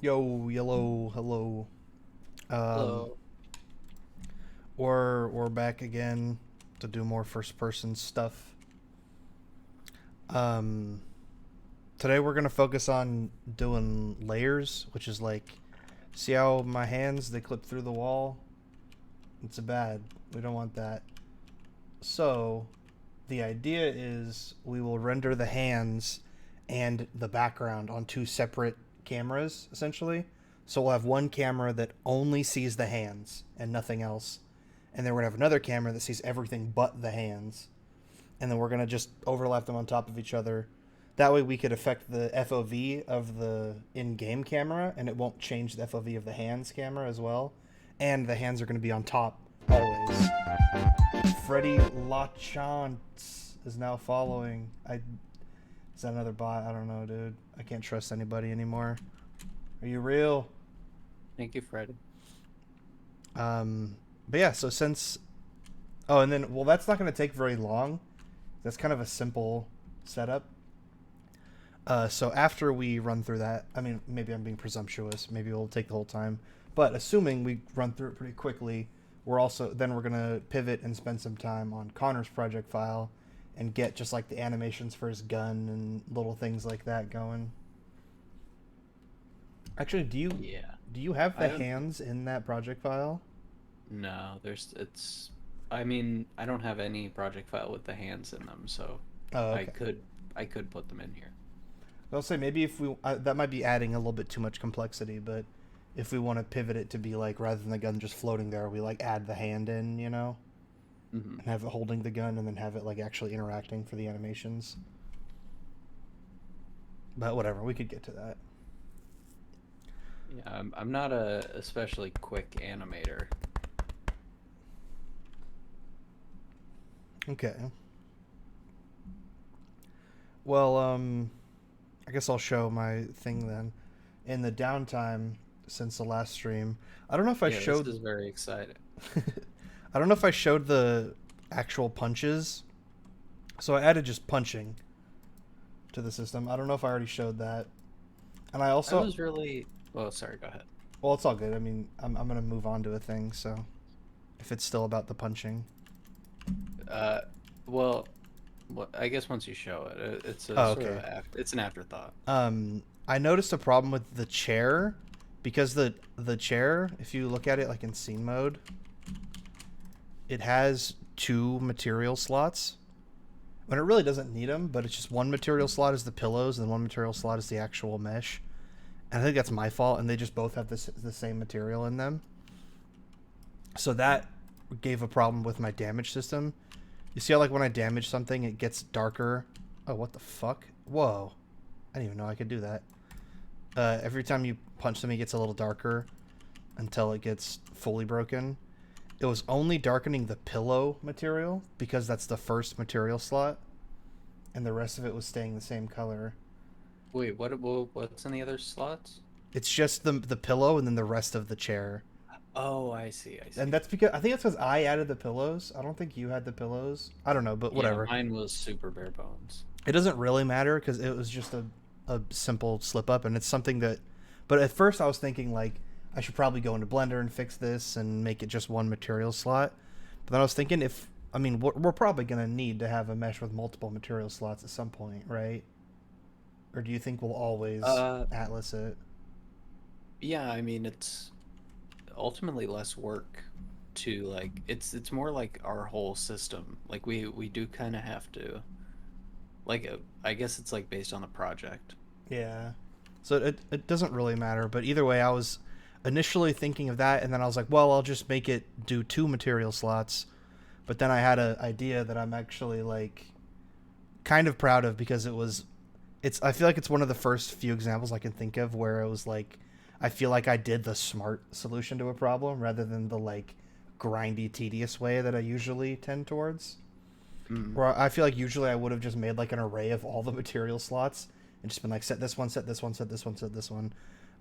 Yo, yellow, hello. Um, Hello. we're back again to do more first person stuff. Um, today we're gonna focus on doing layers, which is like, see how my hands they clip through the wall? It's bad. We don't want that. So, the idea is we will render the hands and the background on two separate cameras, essentially. So we'll have one camera that only sees the hands and nothing else, and then we're gonna have another camera that sees everything but the hands, and then we're gonna just overlap them on top of each other. That way we could affect the FOV of the in-game camera, and it won't change the FOV of the hands camera as well. And the hands are gonna be on top always. Freddie Lachance is now following. Is that another bot? I don't know, dude. I can't trust anybody anymore. Are you real? Thank you, Freddie. But yeah, so since and then that's not going to take very long. That's kind of a simple setup. So after we run through that, I mean, maybe I'm being presumptuous. Maybe it'll take the whole time. But assuming we run through it pretty quickly, we're gonna pivot and spend some time on Connor's project file and get just like the animations for his gun and little things like that going. Actually, Yeah. do you have I the don't hands in that project file? know. I mean, I don't have any project file with the hands in them, so Oh, I okay. could I could put them in here. I'll say maybe if we that might be adding a little bit too much complexity, but if we want to pivot it to be like rather than the gun just floating there, we like add the hand in, Hmm. and have it holding the gun, and then have it like actually interacting for the animations. But whatever, we could get to that. Yeah, I'm not a especially quick animator. Okay. Well, I guess I'll show my thing then. In the downtime since the last stream, I don't know if I Yeah, this showed. is very exciting. I don't know if I showed the actual punches. So I added just punching to the system. I don't know if I already showed that. And I I also, was really well, sorry, go ahead. well, it's all good. I mean, I'm gonna move on to a thing. So if it's still about the punching. Uh, well, I guess once you show it, it's a Oh, sort of okay. it's an afterthought. I noticed a problem with the chair because the chair, if you look at it like in scene mode, it has two material slots. When it really doesn't need them, but it's just one material slot is the pillows and one material slot is the actual mesh. And I think that's my fault, and they just both have the same material in them. So that gave a problem with my damage system. You see how like when I damage something, it gets darker. Oh, what the fuck? Whoa! I didn't even know I could do that. Every time you punch something, it gets a little darker until it gets fully broken. It was only darkening the pillow material because that's the first material slot, and the rest of it was staying the same color. Wait, what's in the other slots? It's just the pillow and then the rest of the chair. Oh, I see, I And see. that's because I think that's because I added the pillows. I don't think you had the pillows. I don't know, but Yeah, whatever. mine was super bare bones. It doesn't really matter because it was just a simple slip up, and it's something that. But at first, I was thinking like I should probably go into Blender and fix this and make it just one material slot. But then I was thinking if I mean we're probably gonna need to have a mesh with multiple material slots at some point, right? Or do you think we'll always Uh, atlas it? yeah, I mean it's ultimately less work to like it's more like our whole system. Like we do kind of have to like I guess it's like based on the project. Yeah. So it doesn't really matter, but either way, I was initially thinking of that, and then I was like, well, I'll just make it do two material slots. But then I had an idea that I'm actually like kind of proud of because it's I feel like it's one of the first few examples I can think of where it was like I feel like I did the smart solution to a problem rather than the like grindy tedious way that I usually tend towards. Mm, Where I feel like usually I would have just made like an array of all the material slots and just been like set this one, set this one, set this one, set this one.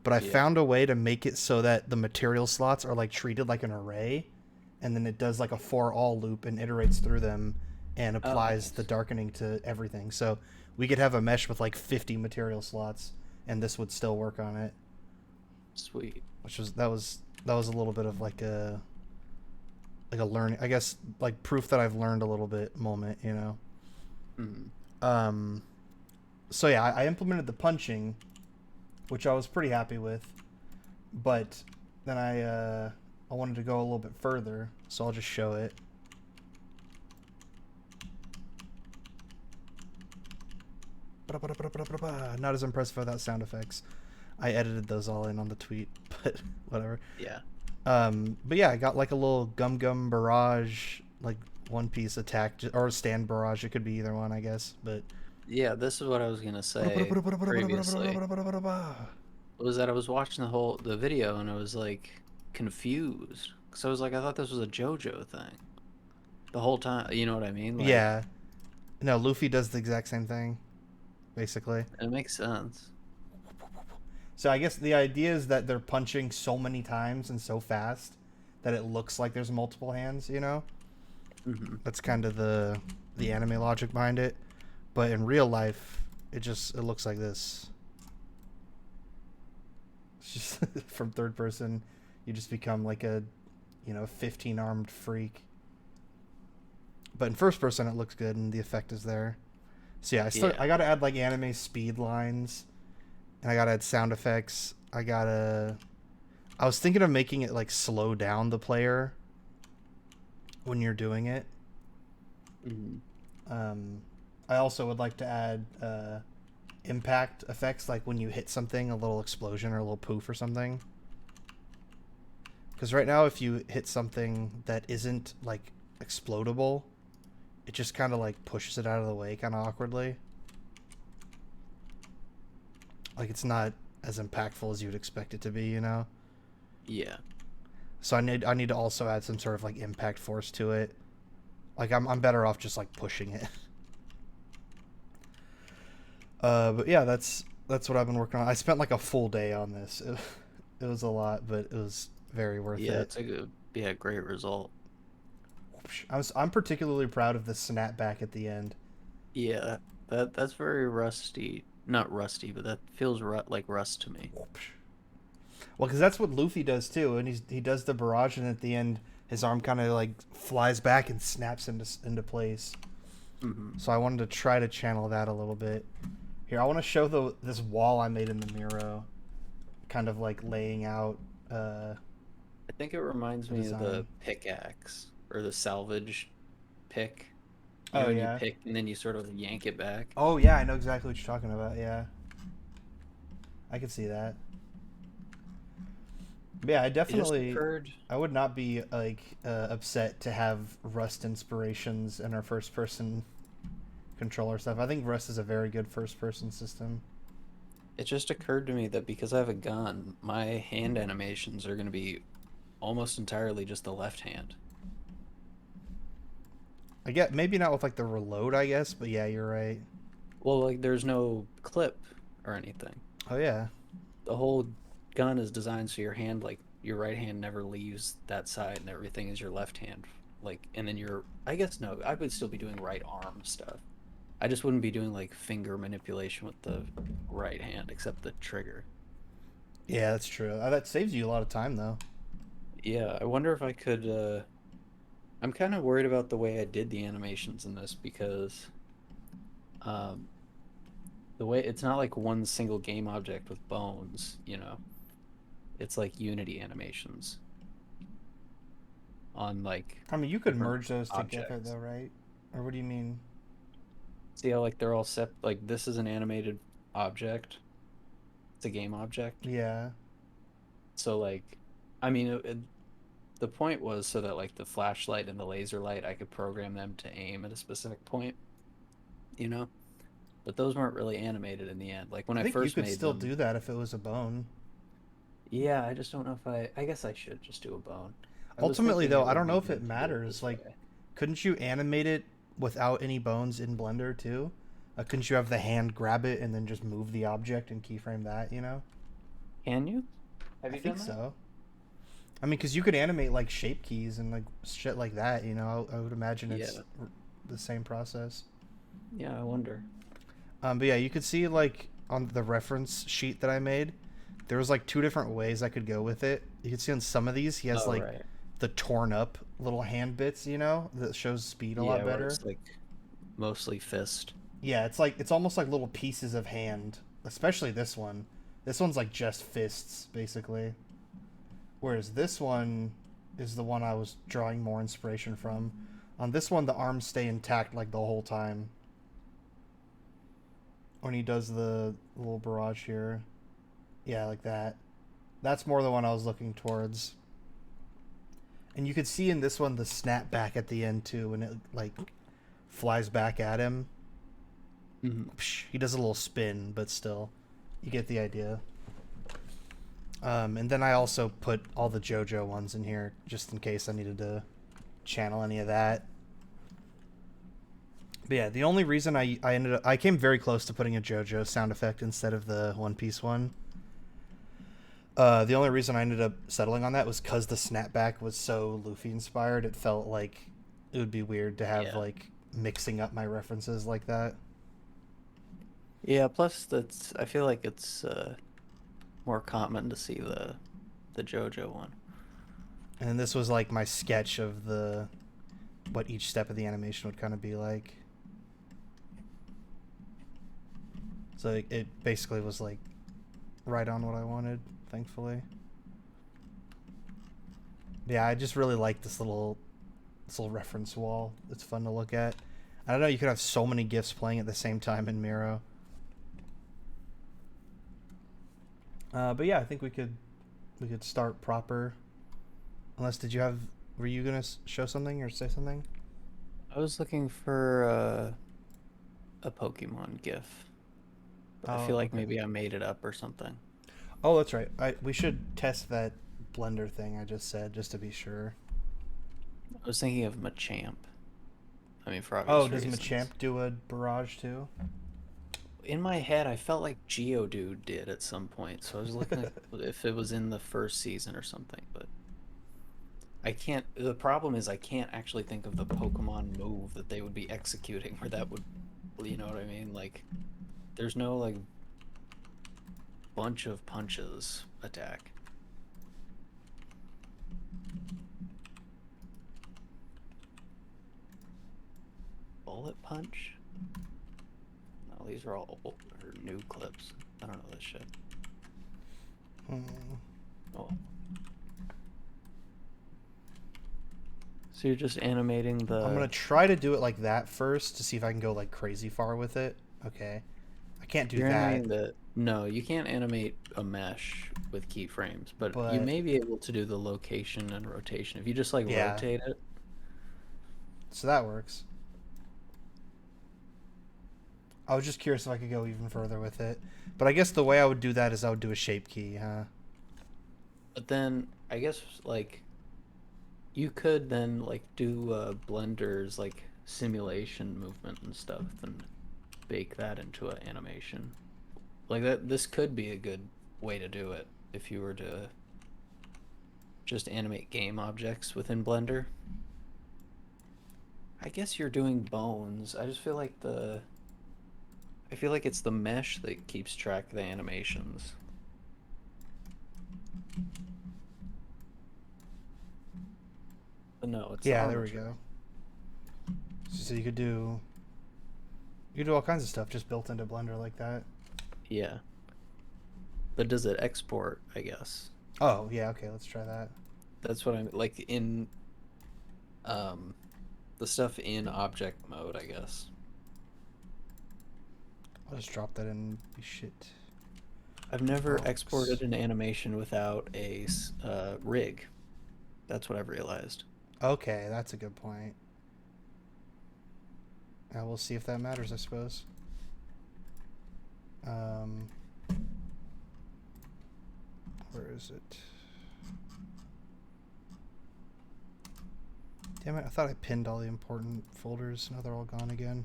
But I yeah. found a way to make it so that the material slots are like treated like an array, and then it does like a for all loop and iterates through them and Oh, applies the nice. darkening to everything. So we could have a mesh with like 50 material slots, and this would still work on it. Sweet. which was a little bit of like a learning, I guess, like proof that I've learned a little bit moment, you know. Mm. Um, so yeah, I implemented the punching, which I was pretty happy with, but then I wanted to go a little bit further, so I'll just show it. Not as impressive without sound effects. I edited those all in on the tweet, but whatever. Yeah. But yeah, I got like a little gum gum barrage, like one piece attack or stand barrage. It could be either one, I guess. But Yeah, this is what I was gonna say previously. Was that I was watching the video and I was like confused because I was like I thought this was a JoJo thing the whole time. You know what I mean? Like yeah, no, Luffy does the exact same thing, basically. it makes sense. So I guess the idea is that they're punching so many times and so fast that it looks like there's multiple hands. You know, Hmm. that's kind of the anime logic behind it. But in real life, it looks like this. It's just from third person, you just become like a, 15 armed freak. But in first person, it looks good and the effect is there. So yeah, Yeah. I gotta add like anime speed lines, and I gotta add sound effects. I was thinking of making it like slow down the player when you're doing it. Hmm. Um, I also would like to add impact effects, like when you hit something, a little explosion or a little poof or something. Because right now, if you hit something that isn't like explodable, it just kind of like pushes it out of the way kind of awkwardly. Like it's not as impactful as you would expect it to be, you know? Yeah. So I need to also add some sort of like impact force to it. Like I'm better off just like pushing it. But yeah, that's what I've been working on. I spent like a full day on this. It was a lot, but it was very worth Yeah. it. It's a good. Yeah. Great result. I'm particularly proud of the snapback at the end. Yeah. That's very rusty. Not rusty, but that feels like rust to me. Well, because that's what Luffy does too, and he does the barrage, and at the end, his arm kind of like flies back and snaps into place. Hmm. So I wanted to try to channel that a little bit. Here, I want to show this wall I made in the Miro, kind of like laying out I think it reminds the me of the design. pickaxe or the salvage pick. You know, Oh when you yeah. pick and then you sort of yank it back. Oh yeah, I know exactly what you're talking about. Yeah, I can see that. But yeah, It just occurred. I would not be like upset to have Rust inspirations in our first person controller stuff. I think Rust is a very good first person system. It just occurred to me that because I have a gun, my hand animations are going to be almost entirely just the left hand. I get maybe not with like the reload, I guess, but yeah, you're right. Well, like there's no clip or anything. Oh yeah, The whole gun is designed so your hand, like your right hand, never leaves that side, and everything is your left hand. Like, and then your, I guess no, I would still be doing right arm stuff. I just wouldn't be doing like finger manipulation with the right hand, except the trigger. yeah, that's true. That saves you a lot of time though. Yeah, I wonder if I could. I'm kind of worried about the way I did the animations in this because um, the way it's not like one single game object with bones, you know. It's like Unity animations on like I mean, you could different merge those together objects. though, right? Or what do you mean? See how like they're all like this is an animated object. It's a game object. Yeah. So like I mean the point was so that like the flashlight and the laser light I could program them to aim at a specific point, you know? But those weren't really animated in the end. Like when I I think you first could made still them, do that if it was a bone. yeah, I just don't know if I guess I should just do a bone. I was Ultimately, thinking though, it I would don't know be if it good to do it matters. this Like, way. couldn't you animate it without any bones in Blender too? Couldn't you have the hand grab it and then just move the object and keyframe that? You know? Can you? Have I you think done that? so. I mean, because you could animate like shape keys and like shit like that. You know, I would imagine it's Yeah. the same process. Yeah, I wonder. But yeah, you could see like on the reference sheet that I made there was like two different ways I could go with it. You can see on some of these he has Oh, like right. the torn up little hand bits, you know, that shows speed a lot Yeah, where better. it's like mostly fist. Yeah, it's like it's almost like little pieces of hand, especially this one. This one's like just fists basically. Whereas this one is the one I was drawing more inspiration from. On this one the arms stay intact like the whole time. When he does the little barrage here. Yeah, like that. That's more the one I was looking towards. And you could see in this one the snap back at the end too, when it like flies back at him. Hmm. He does a little spin, but still, you get the idea. And then I also put all the JoJo ones in here just in case I needed to channel any of that. But yeah, the only reason I came very close to putting a JoJo sound effect instead of the One Piece one. The only reason I ended up settling on that was because the snapback was so Luffy inspired. It felt like it would be weird to have Yeah. like mixing up my references like that. Yeah, plus that's I feel like it's more common to see the JoJo one. And this was like my sketch of the what each step of the animation would kind of be like. So it basically was like right on what I wanted, thankfully. Yeah, I just really like this little reference wall. It's fun to look at. I don't know, you could have so many GIFs playing at the same time in Miro. But yeah, I think we could start proper. Unless were you gonna show something or say something? I was looking for a Pokemon GIF, but I Oh, feel like okay. maybe I made it up or something. Oh, that's right. We should test that blender thing I just said just to be sure. I was thinking of Machamp. I mean, for Oh, obvious does reasons. Machamp do a barrage too? In my head, I felt like Geodude did at some point, so I was looking at if it was in the first season or something, but I can't. The problem is I can't actually think of the Pokemon move that they would be executing, where that would, you know what I mean? Like, there's no like bunch of punches attack. Bullet punch? No, these are all old or new clips. I don't know this shit. Hmm. Oh. So you're just animating I'm gonna the. try to do it like that first to see if I can go like crazy far with it. Okay. I can't do You're that, animating the. No, you can't animate a mesh with keyframes, but you but may be able to do the location and rotation. If you just like yeah. rotate it. So that works. I was just curious if I could go even further with it. But I guess the way I would do that is I would do a shape key, huh? But then I guess like you could then like do Blender's like simulation movement and stuff and bake that into an animation. Like that this could be a good way to do it if you were to just animate game objects within Blender. I guess you're doing bones. I just feel like I feel like it's the mesh that keeps track of the animations. But no, it's the Yeah, there we armature. go. So you could do all kinds of stuff just built into Blender like that. Yeah. But does it export, I guess? Oh, yeah, okay, let's try that. That's what I'm like in um the stuff in object mode, I guess. I'll just drop that in. Shit. I've never Box. exported an animation without a rig. That's what I've realized. Okay, that's a good point. Now we'll see if that matters, I suppose. Um, where is it? Damn it, I thought I pinned all the important folders. Now they're all gone again.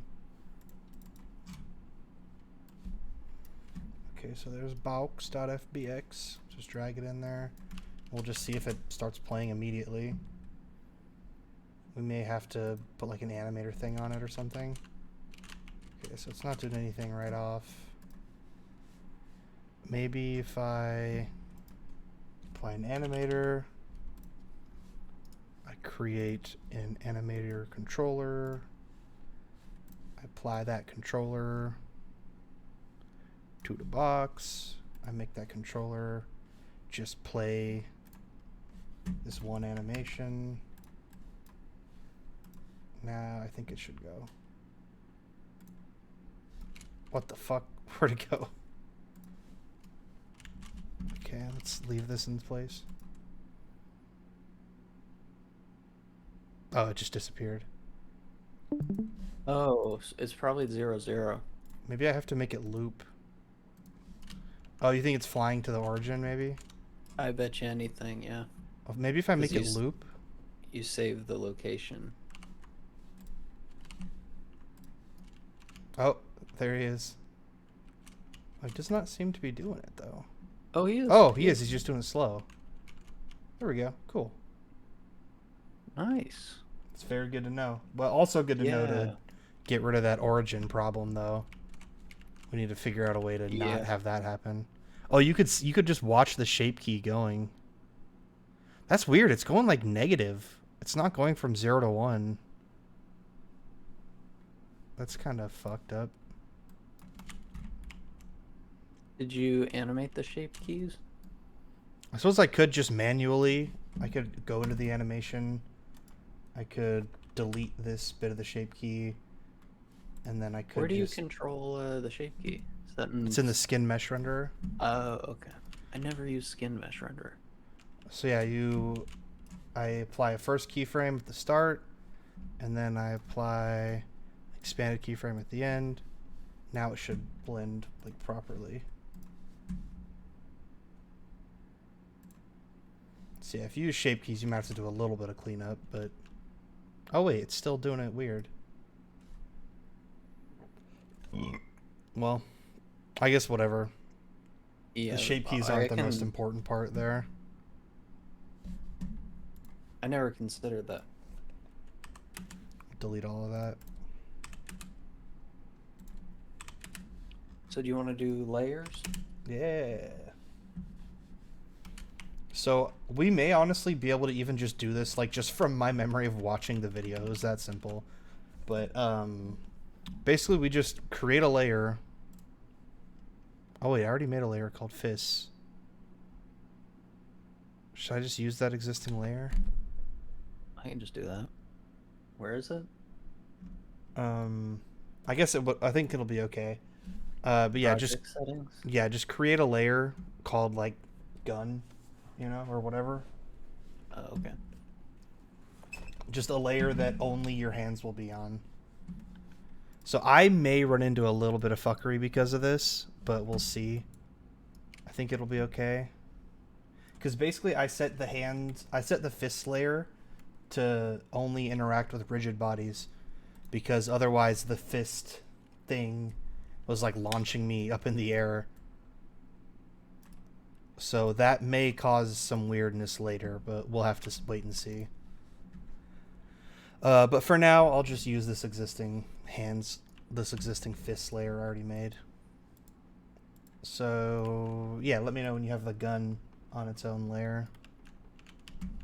Okay, so there's box.fbx. Just drag it in there. We'll just see if it starts playing immediately. We may have to put like an animator thing on it or something. Okay, so it's not doing anything right off. maybe if I apply an animator, I create an animator controller, I apply that controller to the box, I make that controller just play this one animation. Now I think it should go. What the fuck? Where'd it go? Okay, let's leave this in place. Oh, it just disappeared. Oh, it's probably 0, 0. Maybe I have to make it loop. Oh, you think it's flying to the origin, maybe? I bet you anything, yeah. Oh, maybe if I make 'Cause it loop. You save the location. Oh, there he is. Oh, he does not seem to be doing it, though. Oh, he is. Oh, he is. He's just doing it slow. There we go. Cool. Nice. It's very good to know. But also good to know Yeah. to get rid of that origin problem, though. We need to figure out a way to Yeah. not have that happen. Oh, you could just watch the shape key going. That's weird. It's going like negative. It's not going from 0 to 1. That's kind of fucked up. Did you animate the shape keys? I suppose I could just manually. I could go into the animation. I could delete this bit of the shape key. And then I could Where do you just... control the shape key? Is that It's in the skin mesh renderer. Oh, okay. I never use skin mesh renderer. So yeah, I apply a first keyframe at the start, and then I apply expanded keyframe at the end. Now it should blend like properly. So yeah, if you use shape keys, you might have to do a little bit of cleanup, but oh wait, it's still doing it weird. Well, I guess whatever. Yeah. The shape keys aren't the most important part there. I never considered that. Delete all of that. So do you want to do layers? Yeah. So we may honestly be able to even just do this like just from my memory of watching the video. It was that simple. But basically we just create a layer. Oh wait, I already made a layer called fists. Should I just use that existing layer? I can just do that. Where is it? I guess I think it'll be okay. But yeah, Project settings. just create a layer called like gun, you know, or whatever. Oh, okay. Just a layer that only your hands will be on. So I may run into a little bit of fuckery because of this, but we'll see. I think it'll be okay. Because basically I set the fist layer to only interact with rigid bodies, because otherwise the fist thing was like launching me up in the air. So that may cause some weirdness later, but we'll have to wait and see. But for now, I'll just use this existing fist layer I already made. So yeah, let me know when you have the gun on its own layer.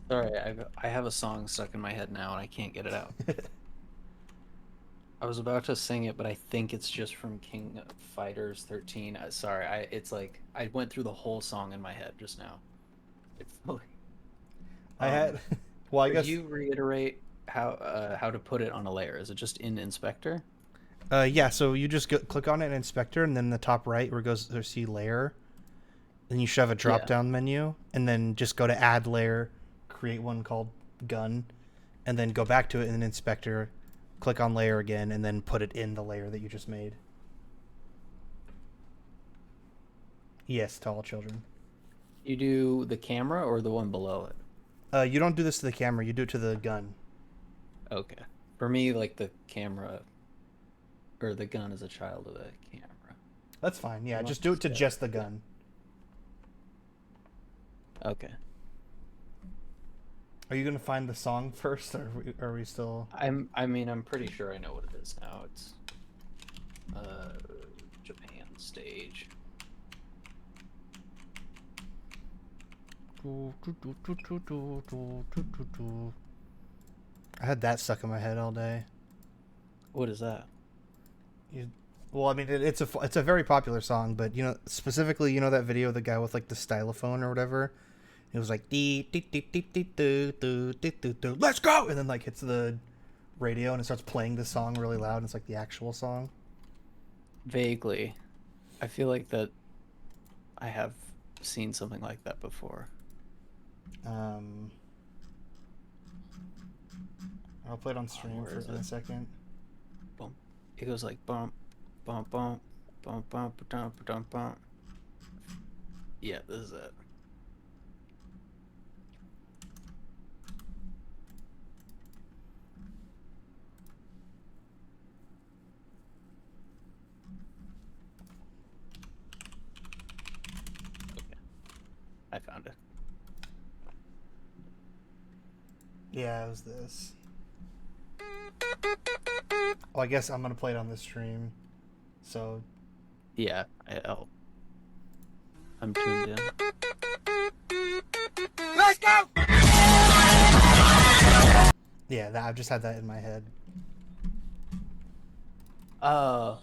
Sorry, I have a song stuck in my head now and I can't get it out. I was about to sing it, but I think it's just from King of Fighters 13. Sorry, it's like I went through the whole song in my head just now. It's I had well, I guess you reiterate how to put it on a layer. Is it just in Inspector? Yeah, so you just click on it in Inspector, and then the top right where it goes to see layer, then you should have a drop down menu, and then just go to add layer, create one called gun, and then go back to it in Inspector, click on layer again, and then put it in the layer that you just made. Yes, to all children. You do the camera or the one below it? You don't do this to the camera, you do it to the gun. Okay. For me, like the camera or the gun is a child of the camera. That's fine, yeah, just do it to just the gun. Okay. Are you gonna find the song first, or are we still? I mean, I'm pretty sure I know what it is now. It's Japan stage. I had that stuck in my head all day. What is that? You, well, I mean, it's a very popular song, but you know, specifically, you know that video of the guy with like the stylophone or whatever. It was like dee dee dee dee dee doo doo dee doo doo. Let's go, and then like hits the radio and it starts playing the song really loud. And it's like the actual song. Vaguely. I feel like that I have seen something like that before. Um, I'll play it on stream Where is in a it? second. Boom. It goes like bump, bump, bump, bump, bump, bump, bump, bump. Yeah, this is it. Okay, I found it. Yeah, it was this. Oh, I guess I'm gonna play it on this stream. So Yeah, I'm tuned in. Let's go! yeah, I've just had that in my head. Oh,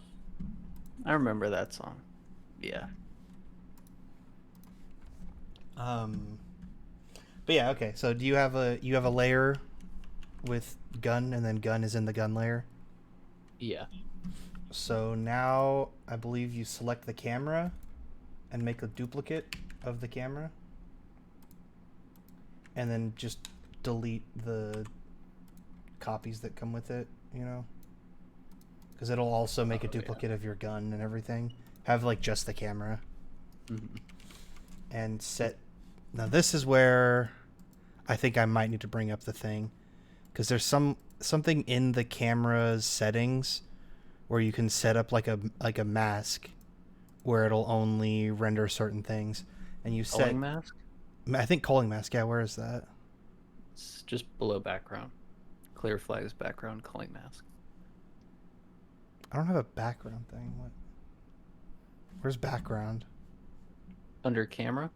I remember that song. Yeah. But yeah, okay. So do you have a layer with gun, and then gun is in the gun layer? Yeah. So now I believe you select the camera and make a duplicate of the camera, and then just delete the copies that come with it, you know, because it'll also make a duplicate of your gun and everything. Have like just the camera. Mm-hmm. And set. Now this is where I think I might need to bring up the thing, because there's something in the camera's settings where you can set up like a mask where it'll only render certain things, and you set Culling mask? I think culling mask. Yeah, where is that? It's just below background. Clear flags background culling mask. I don't have a background thing. What? Where's background? Under camera?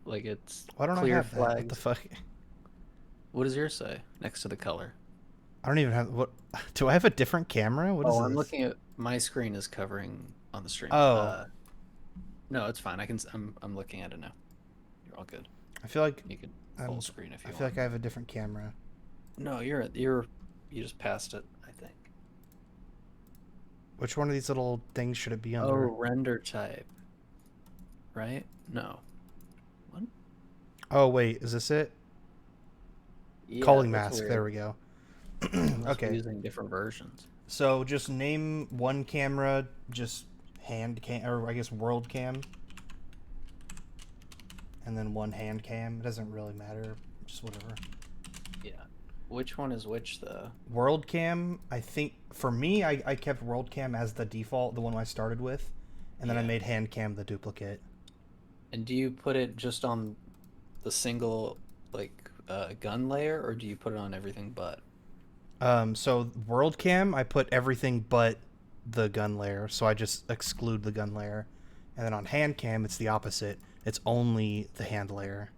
Like it's Why don't clear I have flags. that? What the fuck? What does yours say next to the color? I don't even have what. Do I have a different camera? What is this? I'm looking at my screen is covering on the stream. Oh. No, it's fine. I'm looking at it now. You're all good. I feel like You can full screen if you I want. feel like I have a different camera. No, you just passed it, I think. Which one of these little things should it be under? Oh, render type. Right? No. What? Oh wait, is this it? Yeah, Culling that's mask. weird. There we go. Unless we're Okay. using different versions. So just name one camera, just hand cam, or I guess world cam, and then one hand cam. It doesn't really matter. Just whatever. Yeah. Which one is which though? World cam. I think for me, I kept world cam as the default, the one I started with, and then I Yeah. made hand cam the duplicate. And do you put it just on the single like gun layer, or do you put it on everything but? So world cam, I put everything but the gun layer, so I just exclude the gun layer. And then on hand cam, it's the opposite. It's only the hand layer,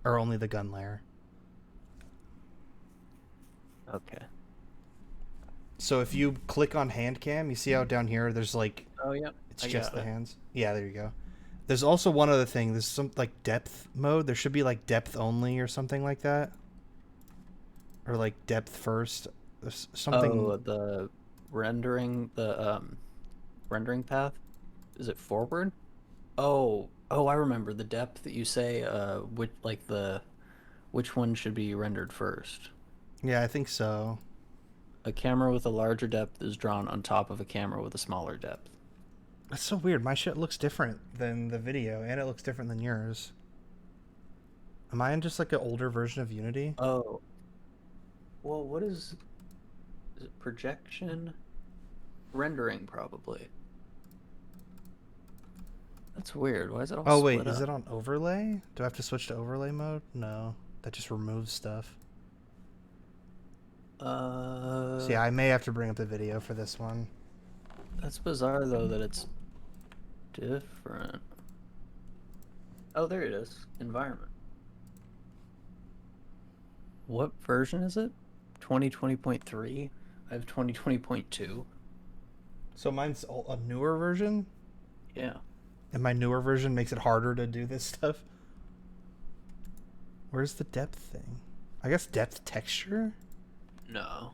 or only the gun layer. Okay. So if you click on hand cam, you see how down here there's like Oh yeah. it's I just got the it. hands. Yeah, there you go. There's also one other thing. There's some like depth mode. There should be like depth only or something like that, or like depth first. There's something. Oh, the rendering path. Is it forward? Oh, I remember the depth that you say. Which one should be rendered first? Yeah, I think so. A camera with a larger depth is drawn on top of a camera with a smaller depth. That's so weird. My shit looks different than the video, and it looks different than yours. Am I in just like an older version of Unity? Oh. Well, what is it projection? Rendering, probably. That's weird. Why is it all Oh wait, split is up? it on overlay? Do I have to switch to overlay mode? No, that just removes stuff. So yeah, I may have to bring up the video for this one. That's bizarre though that it's different. Oh, there it is. Environment. What version is it? 2020.3? I have 2020.2. So mine's a newer version, Yeah. and my newer version makes it harder to do this stuff. Where's the depth thing? I guess depth texture? No.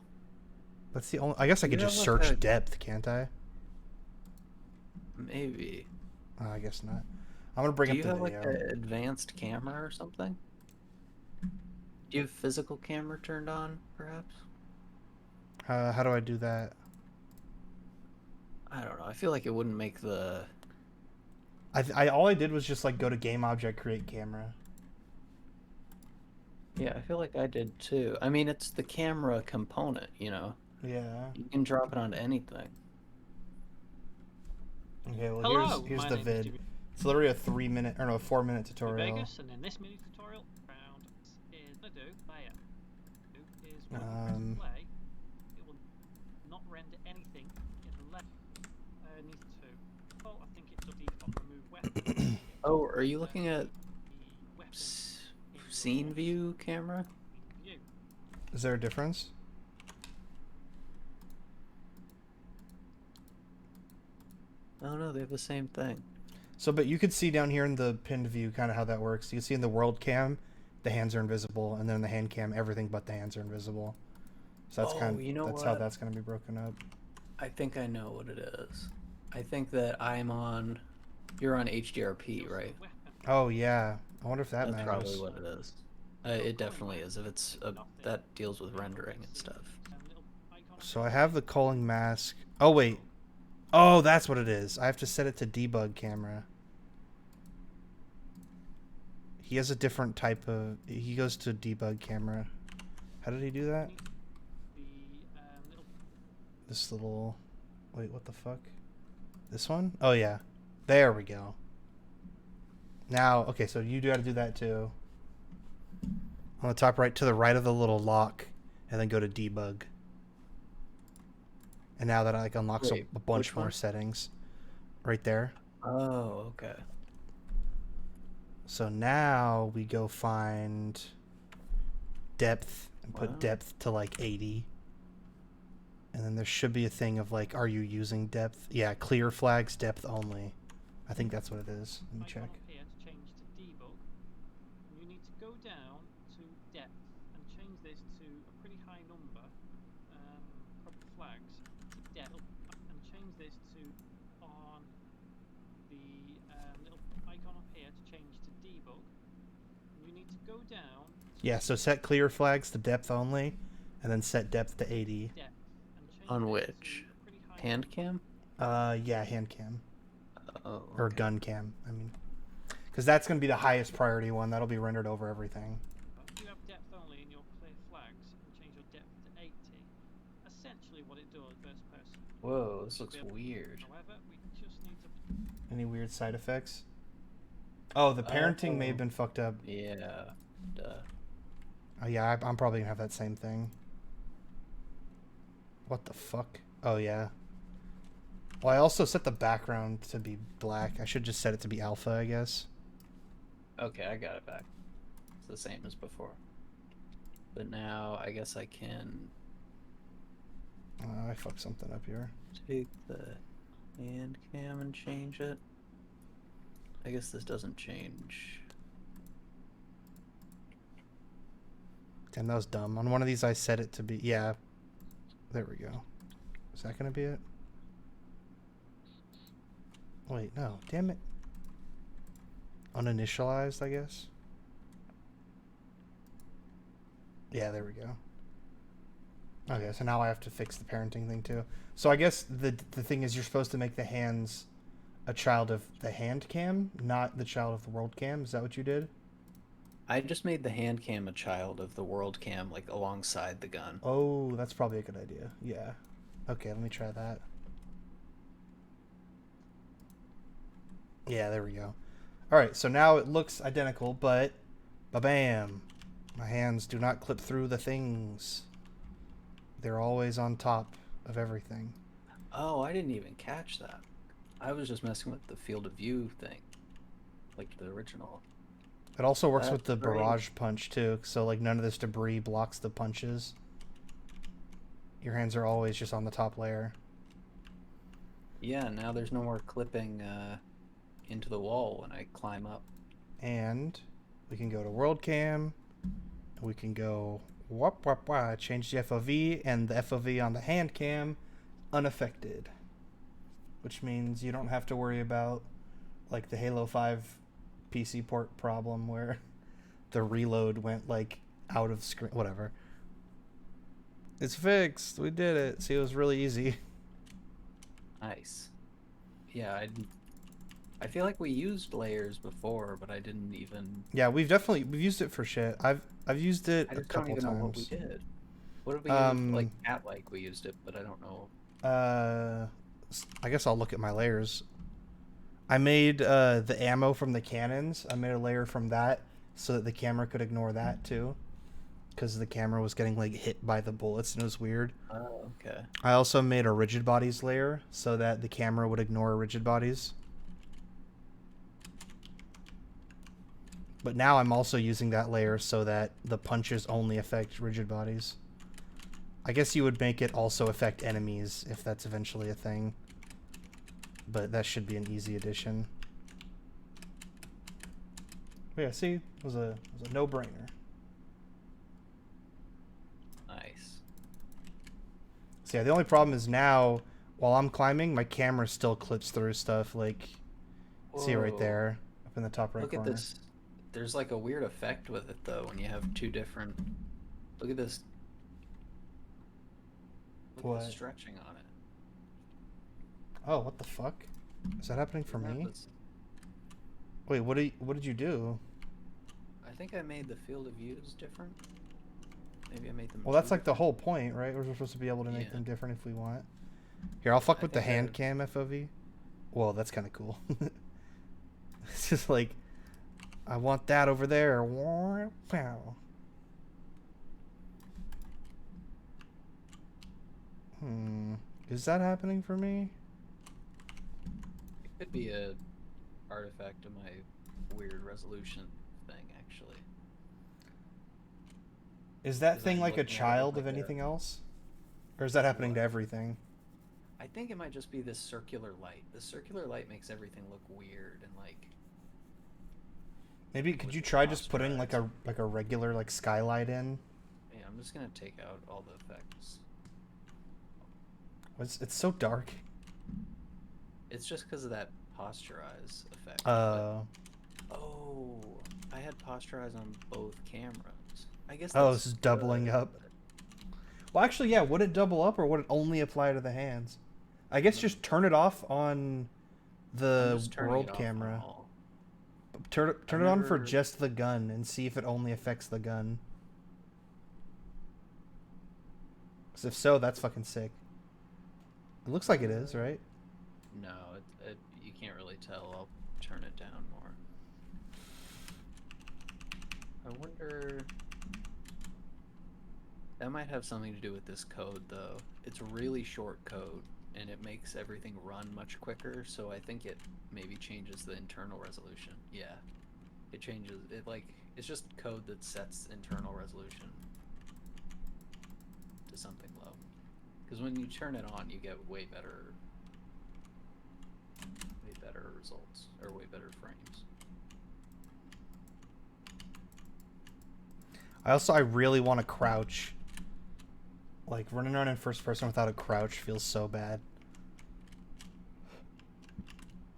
That's the only. I guess I Do could you have just like a search depth, can't I? maybe? Oh, I guess not. I'm gonna bring Do up you the have like video. an advanced camera or something? Do you have physical camera turned on, perhaps? How do I do that? I don't know. I feel like it wouldn't make the. I all I did was just like go to game object, create camera. Yeah, I feel like I did too. I mean, it's the camera component, you know. Yeah. You can drop it onto anything. Okay. Well, here's Hello, here's my the name is vid. Jimmy It's literally a 3 minute or no, a 4 minute tutorial. Vegas, and in this mini tutorial, round is gonna do player. Is when you press Um. play, it will not render anything in the left. Needs to. Oh, I think it does default remove weapon. Oh, are you looking at The weapon in scene your view camera? scene view. Is there a difference? Oh no, they have the same thing. So, but you could see down here in the pinned view kind of how that works. You can see in the world cam, the hands are invisible, and then in the hand cam, everything but the hands are invisible. So that's Oh, you know that's how what? that's gonna be broken up. I think I know what it is. I think that I'm on. You're on HDRP, Also, right? weapon. Oh yeah, I wonder if that That's probably matters. what it is. It definitely is. If it's that deals with rendering and stuff. Little icon up So here. I have the culling mask. Oh wait. Oh, that's what it is. I have to set it to debug camera. He has a different type of. He goes to debug camera. How did he do that? The little This little. Wait, what the fuck? This one? Oh yeah. There we go. Now, okay, so you do got to do that too. On the top right, to the right of the little lock, and then go to debug. And now that like unlocks Wait, a bunch which more one? settings, right there. Oh, okay. So now we go find depth and put Wow. depth to like 80. And then there should be a thing of like, are you using depth? Yeah, clear flags, depth only. I think that's what it is. Let me icon check. up here to change to debug. You need to go down to depth and change this to a pretty high number, probably flags, to depth, and change this to on the little icon up here to change to debug. You need to go down Yeah, so set clear flags to depth only, and then set depth to 80. depth and change On this which? to a pretty high Hand cam? Yeah, hand cam. Oh, Or okay. gun cam, I mean. Because that's going to be the highest priority one. That'll be rendered over everything. If you have depth only in your clear flags and change your depth to 80, essentially what it does first person. Whoa, this looks weird. However, we just need to. Any weird side effects? Oh, the parenting may have Oh. been fucked up. Yeah. Duh. Oh, yeah, I'm probably going to have that same thing. What the fuck? Oh, yeah. Well, I also set the background to be black. I should just set it to be alpha, I guess. Okay, I got it back. It's the same as before. But now I guess I can I fucked something up here. take the hand cam and change it. I guess this doesn't change. Damn, that was dumb. On one of these, I set it to be... Yeah. There we go. Is that going to be it? Wait, no. Damn it. Uninitialized, I guess? Yeah, there we go. Okay, so now I have to fix the parenting thing, too. So I guess the thing is you're supposed to make the hands a child of the hand cam, not the child of the world cam. Is that what you did? I just made the hand cam a child of the world cam, like alongside the gun. Oh, that's probably a good idea. Yeah. Okay, let me try that. Yeah, there we go. Alright, so now it looks identical, but... Ba-bam! My hands do not clip through the things. They're always on top of everything. Oh, I didn't even catch that. I was just messing with the field of view thing. like the original. It also works with That's the great. barrage punch too, so like none of this debris blocks the punches. Your hands are always just on the top layer. Yeah, now there's no more clipping into the wall when I climb up. And we can go to world cam. We can go whoop whoop whoop, change the FOV, and the FOV on the hand cam unaffected, which means you don't have to worry about like the Halo 5 PC port problem where the reload went like out of screen. Whatever. It's fixed. We did it. See, it was really easy. Nice. Yeah, I feel like we used layers before, but I didn't even. Yeah, we've used it for shit. I've used it I a just don't couple even know what we times. did. What did we use? Like cat-like we used it, but I don't know. I guess I'll look at my layers. I made the ammo from the cannons. I made a layer from that so that the camera could ignore that too, because the camera was getting like hit by the bullets and it was weird. Oh, okay. I also made a rigid bodies layer so that the camera would ignore rigid bodies. But now I'm also using that layer so that the punches only affect rigid bodies. I guess you would make it also affect enemies if that's eventually a thing. But that should be an easy addition. But yeah, see? It was a no-brainer. Nice. So yeah, the only problem is now, while I'm climbing, my camera still clips through stuff. Like, see right Whoa. there, up in the top right Look corner. at this. There's like a weird effect with it though when you have two different. Look at this. Look at What? the stretching on it. Oh, what the fuck? Is that happening for Doesn't have me? this- Wait, what did you do? I think I made the field of views different. Maybe I made them. Well, that's two like the different. whole point, right? We're supposed to be able to make Yeah. them different if we want. Here, I'll fuck I with the think I- hand cam FOV. Well, that's kind of cool. It's just like, I want that over there. Pow. Is that happening for me? It could be a artifact of my weird resolution thing, actually. Is that 'Cause thing I'm like a looking at it child like of a- anything else? Or is that happening to What? everything? I think it might just be this circular light. The circular light makes everything look weird and like. Maybe could with you the try just putting posterize. like a regular like skylight in? Yeah, I'm just gonna take out all the effects. It's so dark. It's just because of that posterize effect. Uh Oh, I had posterize on both cameras. I guess. Oh, That's this is doubling good, up. but- Well, actually, yeah. Would it double up or would it only apply to the hands? I guess just turn it off on I'm the just turning world it off on camera. all. Turn I've it on for never- just the gun and see if it only affects the gun. 'Cause if so, that's fucking sick. It looks like it is, right? No, you can't really tell. I'll turn it down more. I wonder. That might have something to do with this code, though. It's really short code, and it makes everything run much quicker, so I think it maybe changes the internal resolution. Yeah. It changes. It's just code that sets internal resolution to something low. Because when you turn it on, you get way better results, or way better frames. I really want to crouch. Like running around in first person without a crouch feels so bad.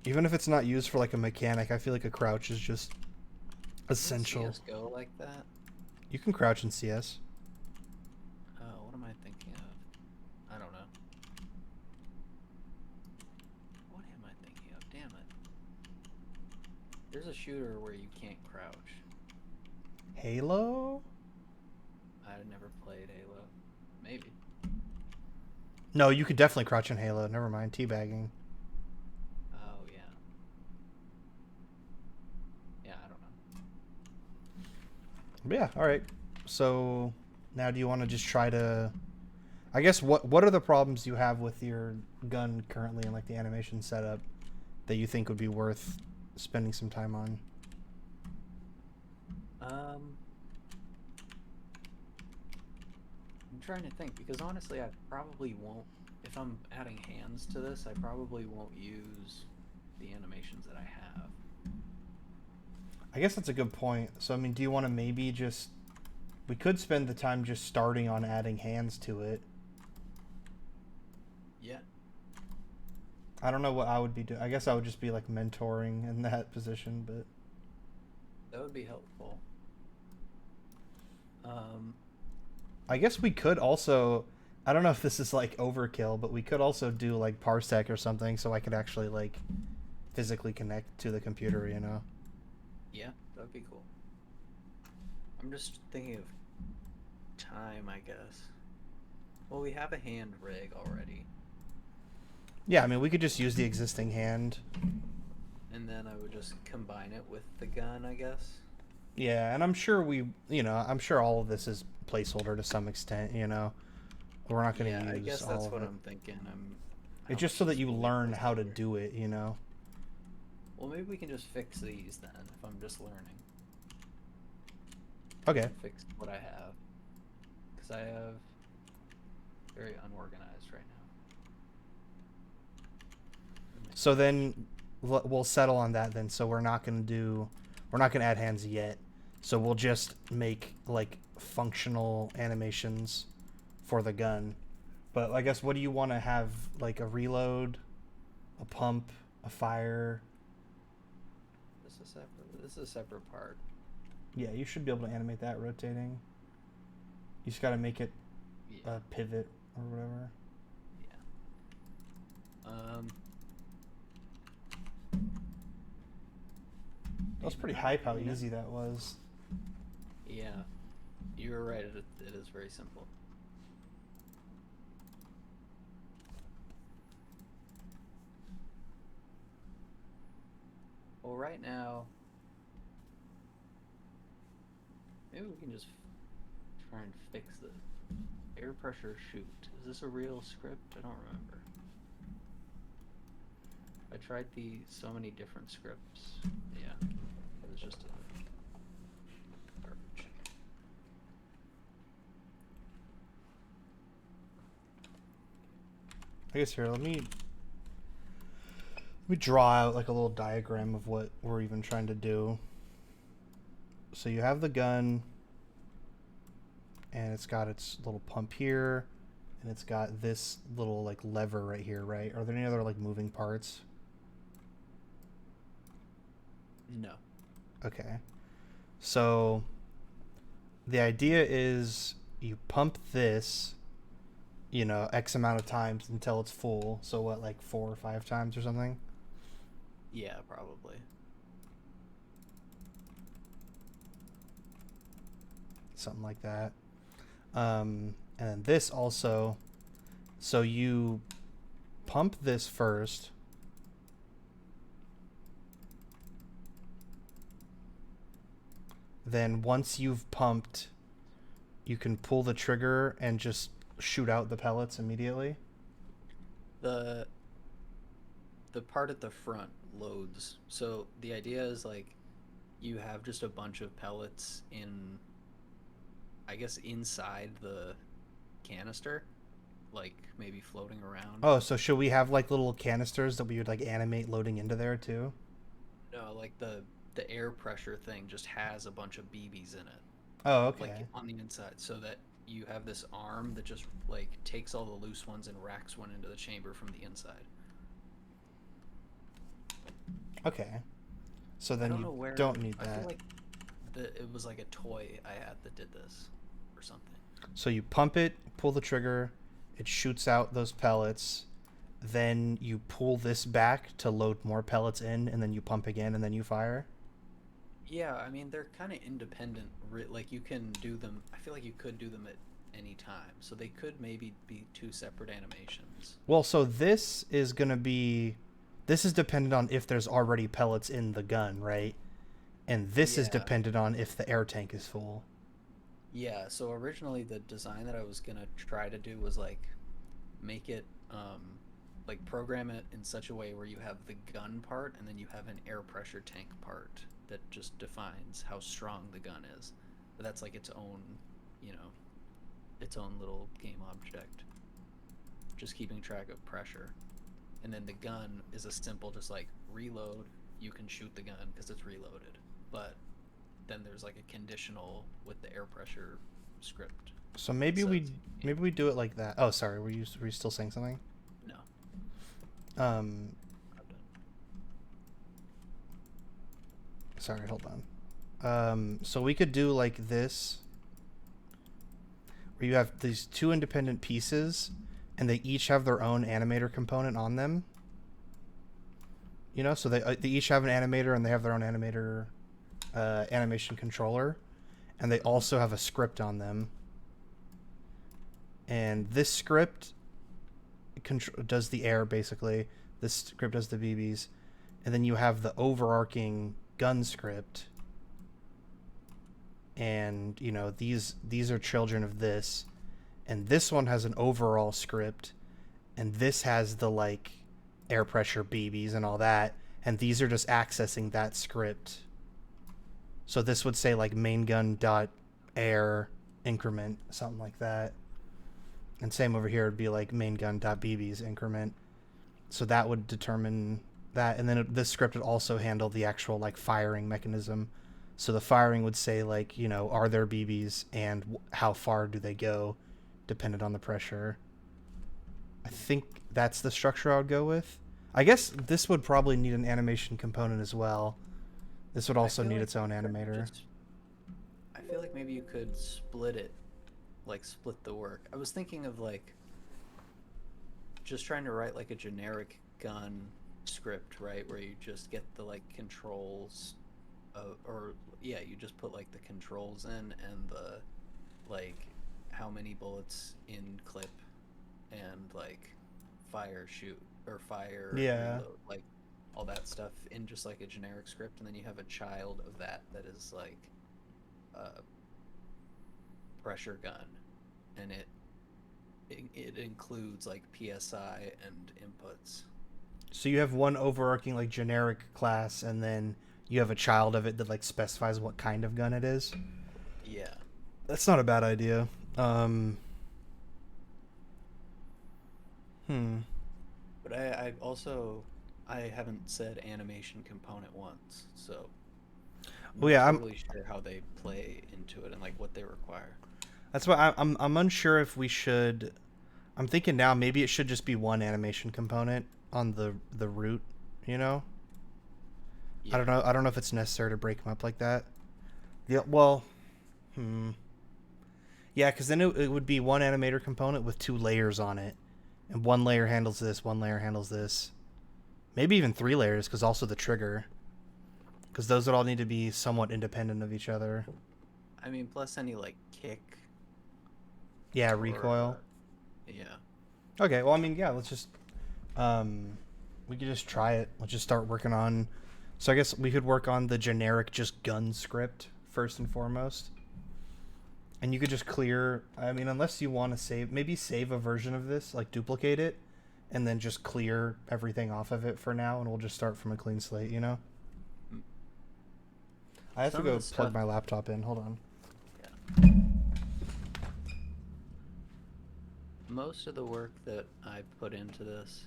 Even if it's not used for like a mechanic, I feel like a crouch is just essential. Doesn't CS go like that? You can crouch in CS. Oh, what am I thinking of? I don't know. What am I thinking of? Damn it. There's a shooter where you can't crouch. Halo? I never played Halo. Maybe. No, you could definitely crouch in Halo. Never mind. Teabagging. Oh, yeah. Yeah, I don't know. But yeah, alright. So now do you want to just try to... I guess what are the problems you have with your gun currently and like the animation setup that you think would be worth spending some time on? Um, I'm trying to think because honestly, I probably won't. If I'm adding hands to this, I probably won't use the animations that I have. I guess that's a good point. So I mean, do you want to maybe just we could spend the time just starting on adding hands to it. Yeah. I don't know what I would be doing. I guess I would just be like mentoring in that position, but That would be helpful. Um, I guess we could also. I don't know if this is like overkill, but we could also do like parsec or something, so I could actually like physically connect to the computer. You know. yeah, that would be cool. I'm just thinking of time, I guess. Well, we have a hand rig already, Yeah, I mean, we could just use the existing hand. and then I would just combine it with the gun, I guess. Yeah, and I'm sure I'm sure all of this is placeholder to some extent. We're not going Yeah, to I use guess all that's of what it. I'm thinking. I It's don't just think so that this you will be learn how to placeholder. do it. Well, maybe we can just fix these then, if I'm just learning. Okay. Fix what I have. Because I have very unorganized right now. So then we'll settle on that then. So we're not going to add hands yet. So we'll just make like functional animations for the gun. But I guess what do you want to have, like a reload, a pump, a fire? This is a separate part. Yeah, you should be able to animate that rotating. You just got to make it Yeah. a pivot or whatever. Yeah. That was pretty maybe- hype how yeah. easy that was. Yeah. You were right. It is very simple. Well, right now, maybe we can just try and fix the air pressure shoot. Is this a real script? I don't remember. I tried so many different scripts. Yeah, it was just a garbage. I guess here, let me draw out like a little diagram of what we're even trying to do. So you have the gun, and it's got its little pump here, and it's got this little like lever right here, right? Are there any other like moving parts? No. Okay. So the idea is you pump this, X amount of times until it's full. So what, like 4 or 5 times or something? Yeah, probably. Something like that. And then this also, so you pump this first. Then once you've pumped, you can pull the trigger and just shoot out the pellets immediately. The part at the front loads. So the idea is like you have just a bunch of pellets I guess inside the canister, like maybe floating around. Oh, so should we have like little canisters that we would like animate loading into there too? No, like the air pressure thing just has a bunch of BBs in it, Oh, okay. like on the inside, so that you have this arm that just like takes all the loose ones and racks one into the chamber from the inside. Okay. So then I don't you know where, don't need I that. feel like it was like a toy I had that did this or something. So you pump it, pull the trigger, it shoots out those pellets. Then you pull this back to load more pellets in, and then you pump again, and then you fire. Yeah, I mean they're kind of independent. Like you can do them. I feel like you could do them at any time, so they could maybe be 2 separate animations. Well, so this is dependent on if there's already pellets in the gun, right? And this is Yeah. dependent on if the air tank is full. Yeah. So originally the design that I was gonna try to do was like make it like program it in such a way where you have the gun part and then you have an air pressure tank part that just defines how strong the gun is. But that's like its own, you know, its own little game object. Just keeping track of pressure. And then the gun is a simple, just like reload. You can shoot the gun because it's reloaded. But then there's like a conditional with the air pressure script. So maybe we do it like that. Oh, sorry. Were you still saying something? No. Um. I'm done. Sorry, hold on. So we could do like this, where you have these two independent pieces, and they each have their own animator component on them. You know, so they each have an animator, and they have their own animator animation controller, and they also have a script on them. And this script does the air, basically. This script does the BBs. And then you have the overarching gun script. And, you know, these are children of this. And this one has an overall script. And this has the, like, air pressure BBs and all that. And these are just accessing that script. So this would say, like, main gun dot air increment, something like that. And same over here would be like main gun dot BBs increment. So that would determine that. And then this script would also handle the actual like firing mechanism. So the firing would say like, you know, are there BBs and how far do they go dependent on the pressure. I think that's the structure I would go with. I guess this would probably need an animation component as well. This would also need its own animator. I feel like maybe you could split it. Like split the work. I was thinking of like just trying to write like a generic gun script, right, where you just get the like controls or yeah, you just put like the controls in and the like how many bullets in clip and like fire, shoot, or fire, yeah, reload, like all that stuff in just like a generic script, and then you have a child of that is like pressure gun, and it includes like PSI and inputs. So you have one overarching like generic class, and then you have a child of it that like specifies what kind of gun it is. Yeah, that's not a bad idea. But I also haven't said animation component once, so well, yeah, I'm not really sure how they play into it and like what they require. That's why I'm unsure if we should. I'm thinking now maybe it should just be one animation component on the root, you know. Yeah. I don't know if it's necessary to break them up like that. Yeah, well, yeah, because then it would be one animator component with two layers on it, and one layer handles this, one layer handles this, maybe even 3 layers, because also the trigger, because those would all need to be somewhat independent of each other. I mean, plus any like kick. Yeah, recoil. Yeah. Okay, well, I mean, yeah, let's just, we could just try it. Let's just start working on, so I guess we could work on the generic just gun script first and foremost. And you could just clear, I mean, unless you want to save, maybe save a version of this, like duplicate it, and then just clear everything off of it for now, and we'll just start from a clean slate, you know? I have to go plug my laptop in, hold on. Yeah. Most of the work that I put into this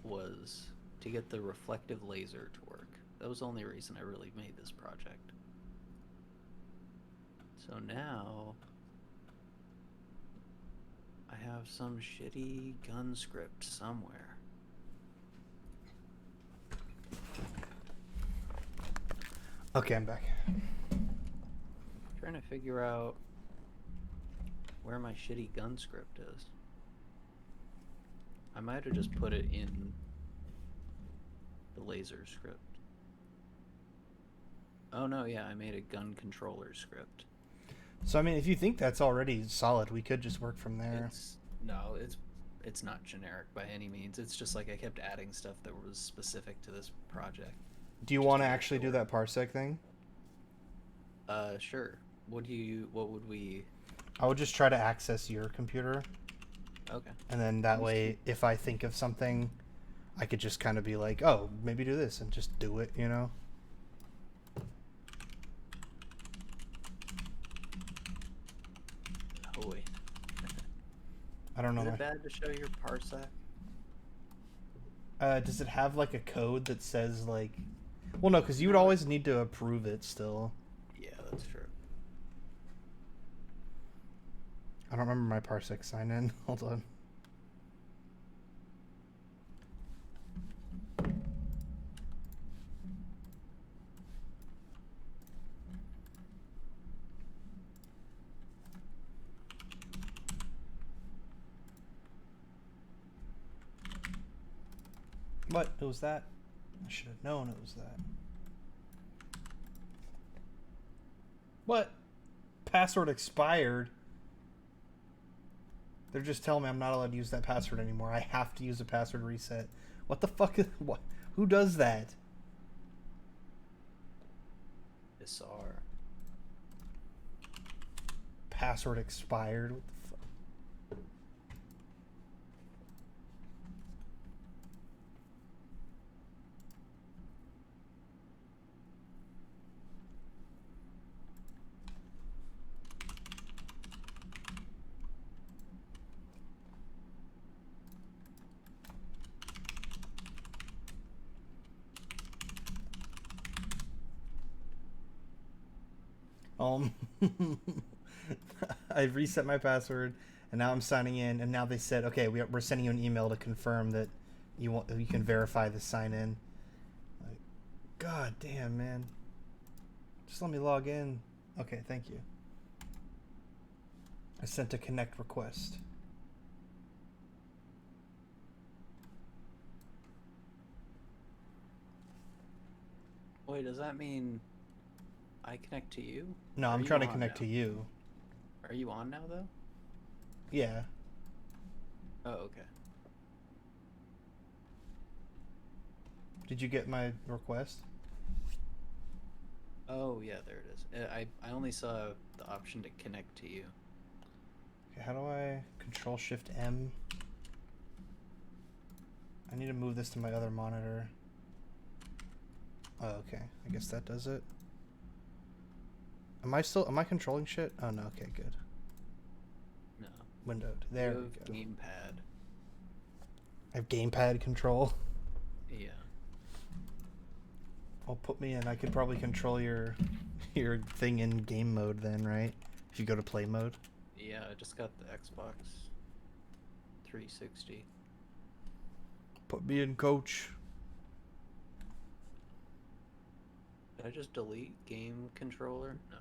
was to get the reflective laser to work. That was the only reason I really made this project. So now I have some shitty gun script somewhere. Okay, I'm back. Trying to figure out where my shitty gun script is. I might have just put it in the laser script. Oh no, yeah, I made a gun controller script. So, I mean, if you think that's already solid, we could just work from there. It's not generic by any means. It's just like I kept adding stuff that was specific to this project. Do you want to actually do that parsec thing? Sure. What would we... I would just try to access your computer. Okay. And then that way, if I think of something, I could just kind of be like, oh, maybe do this, and just do it, you know? I don't know. Is My, it bad to show your parsec? does it have like a code that says like? Well, no, because you would No. always need to approve it still. Yeah, that's true. I don't remember my parsec sign in. Hold on. What? It was that? I should have known it was that. What? Password expired. They're just telling me I'm not allowed to use that password anymore. I have to use a password reset. What the fuck is what? Who does that? Bizarre. Password expired. What the fuck? I reset my password, and now I'm signing in. And now they said, okay, we're sending you an email to confirm that you can verify the sign in. Like, god damn, man. Just let me log in. Okay, thank you. I sent a connect request. Wait, does that mean I connect to you? No, Are I'm you trying to on connect now? to you. Are you on now though? Yeah. Oh, okay. Did you get my request? Oh yeah, there it is. I only saw the option to connect to you. Okay, how do I Control Shift M? I need to move this to my other monitor. Oh, okay. I guess that does it. Am I controlling shit? Oh no, okay, good. No. Windowed. There You we have go. gamepad. I have gamepad control. Yeah. Well, put me in. I could probably control your thing in game mode then, right? If you go to play mode. Yeah, I just got the Xbox 360. Put me in, coach. Did I just delete game controller? No.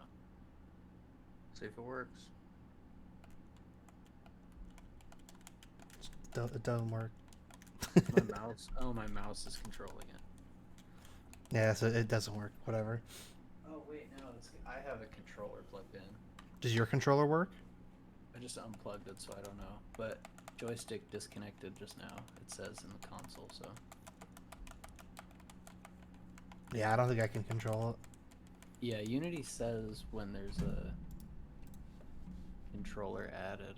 See if it works. It doesn't work. My mouse. Oh, my mouse is controlling it. Yeah, so it doesn't work. Whatever. Oh wait, no. I have a controller plugged in. Does your controller work? I just unplugged it, so I don't know. But joystick disconnected just now. It says in the console. So. Yeah, I don't think I can control it. Yeah, Unity says when there's a controller added.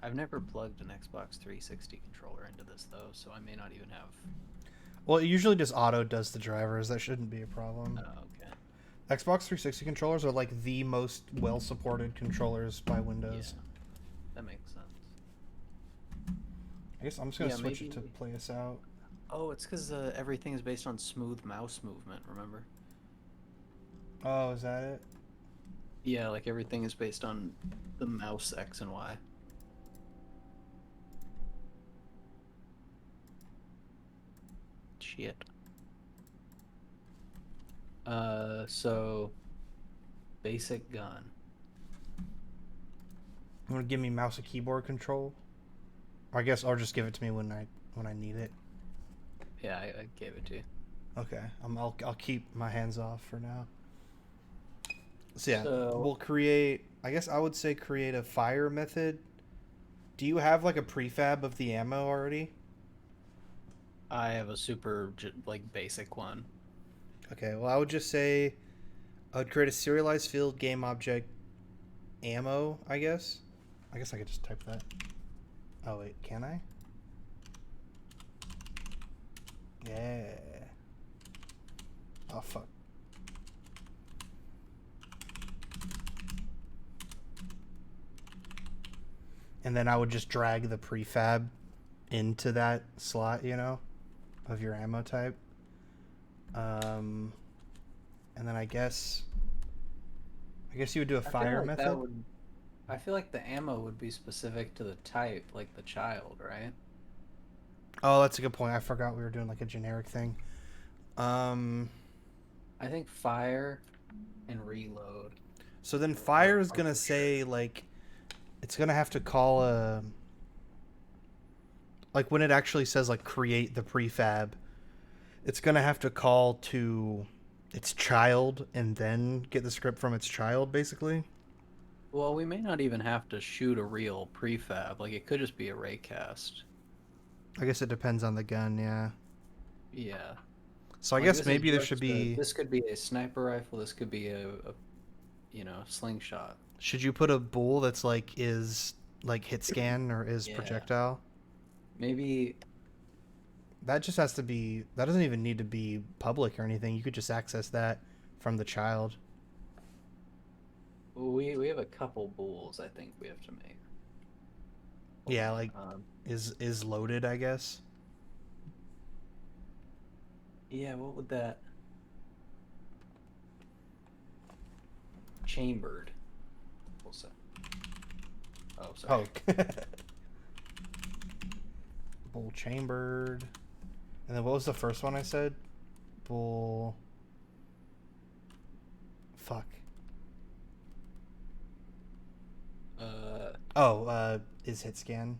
I've never plugged an Xbox 360 controller into this though, so I may not even have. Well, it usually just auto does the drivers. That shouldn't be a problem. Oh, okay. Xbox 360 controllers are like the most well-supported controllers by Windows. Yeah, that makes sense. I guess I'm just gonna Yeah, switch it to maybe- play us out. Oh, it's because everything is based on smooth mouse movement, remember? Oh, is that it? Yeah, like everything is based on the mouse X and Y. Shit. So basic gun. You want to give me mouse and keyboard control? Or I guess I'll just give it to me when I need it. Yeah, I gave it to you. Okay, I'll keep my hands off for now. So yeah, So- we'll create. I guess I would say create a fire method. Do you have like a prefab of the ammo already? I have a super like basic one. Okay, well I would just say I would create a serialized field game object ammo. I guess I could just type that. Oh wait, can I? Yeah. Oh fuck. and then I would just drag the prefab into that slot, you know, of your ammo type. And then I guess you would do a I feel fire like method. I feel like the ammo would be specific to the type, like the child, right? Oh, that's a good point. I forgot we were doing like a generic thing. Um, I think fire and reload so then are, fire is are gonna for sure. say like it's gonna have to call a like when it actually says like create the prefab, it's gonna have to call to its child and then get the script from its child, basically. Well, we may not even have to shoot a real prefab. Like it could just be a raycast. I guess it depends on the gun, yeah. Yeah. So I Like guess this is maybe there should just a, be. this could be a sniper rifle. This could be a slingshot. Should you put a bool that's like is like hit scan or is Yeah. projectile? Maybe That just has to be. That doesn't even need to be public or anything. You could just access that from the child. we have a couple bulls I think we have to make. Hold Yeah, on. like is loaded, I guess. Yeah, what would that chambered? We'll say. Oh, sorry. Oh, bull chambered. And then what was the first one I said? Bull. Fuck. Is hit scan.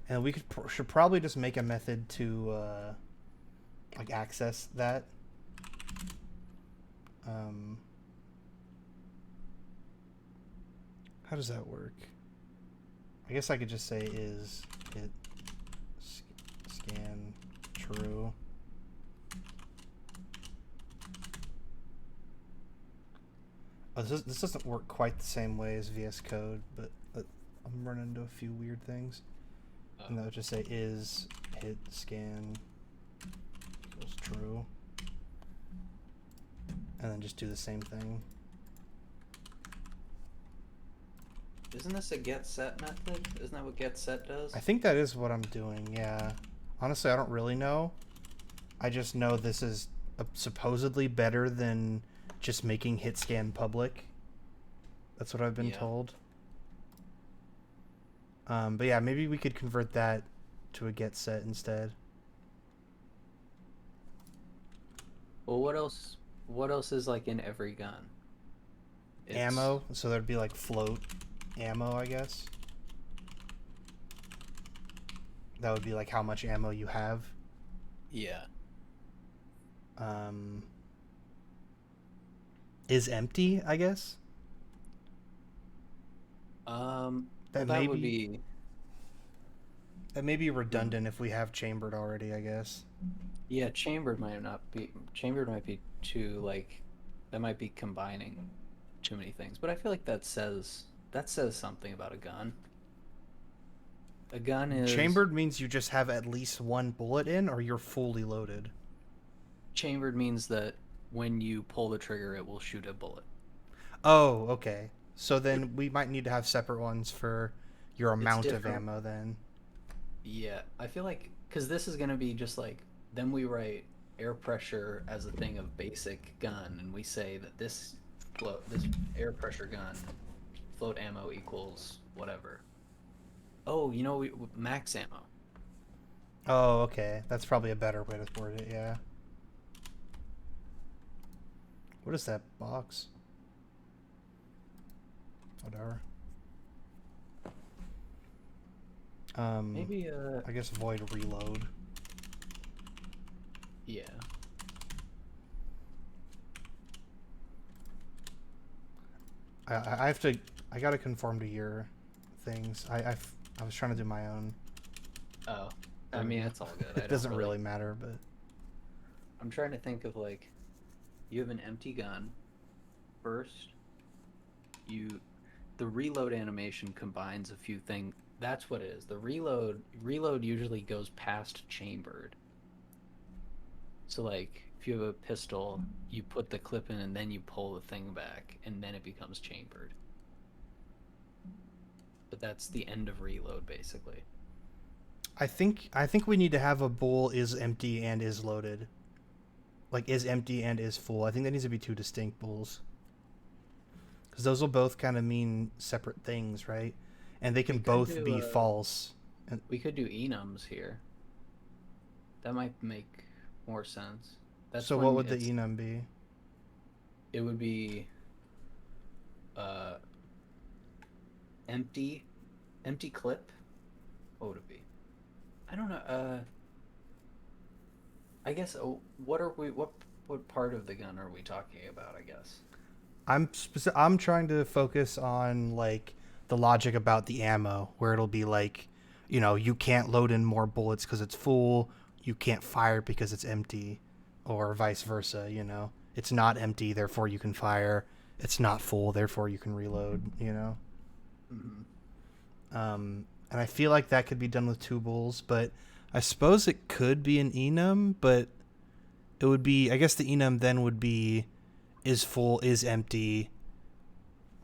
And we should probably just make a method to like access that. How does that work? I guess I could just say is hit scan true. Oh, this doesn't work quite the same way as VS Code, but I'm running into a few weird things. And that would just say is hit scan equals true. And then just do the same thing. Isn't this a get set method? Isn't that what get set does? I think that is what I'm doing, yeah. Honestly, I don't really know. I just know this is supposedly better than just making hit scan public. That's what I've been told. But yeah, maybe we could convert that to a get set instead. Well, what else? What else is like in every gun? Ammo, so there'd be like float ammo, I guess. That would be like how much ammo you have. Yeah. Is empty, I guess. That would be. That may be redundant if we have chambered already, I guess. Yeah, chambered might not be. Chambered might be too like. That might be combining too many things. But I feel like that says something about a gun. A gun is chambered means you just have at least one bullet in, or you're fully loaded. Chambered means that when you pull the trigger, it will shoot a bullet. Oh, okay. So then we might need to have separate ones for your amount of different. ammo then. Yeah, I feel like because this is gonna be just like then we write air pressure as a thing of basic gun, and we say that this air pressure gun float ammo equals whatever. Oh, max ammo. Oh, okay. That's probably a better way to word it, yeah. What is that box? Whatever. Maybe I guess void reload. Yeah. I gotta conform to your things. I was trying to do my own. Oh, I mean it's all good. It doesn't really matter, but I'm trying to think of like, you have an empty gun. First, the reload animation combines a few things. That's what it is. The reload usually goes past chambered. So like, if you have a pistol, you put the clip in and then you pull the thing back, and then it becomes chambered. but that's the end of reload basically. I think we need to have a bowl is empty and is loaded. Like is empty and is full. I think that needs to be two distinct bowls. Because those will both kind of mean separate things, right? And they can We could both do, be false. And We could do enums here. That might make more sense. That's so when what would the it's- enum be? It would be empty clip. What would it be? I don't know. I guess what are we what part of the gun are we talking about, I guess? I'm trying to focus on like the logic about the ammo, where it'll be like, you know, you can't load in more bullets because it's full, you can't fire because it's empty, or vice versa. You know, it's not empty, therefore you can fire. It's not full, therefore you can reload. You know, and I feel like that could be done with two bulls, but I suppose it could be an enum, but it would be, I guess the enum then would be is full, is empty,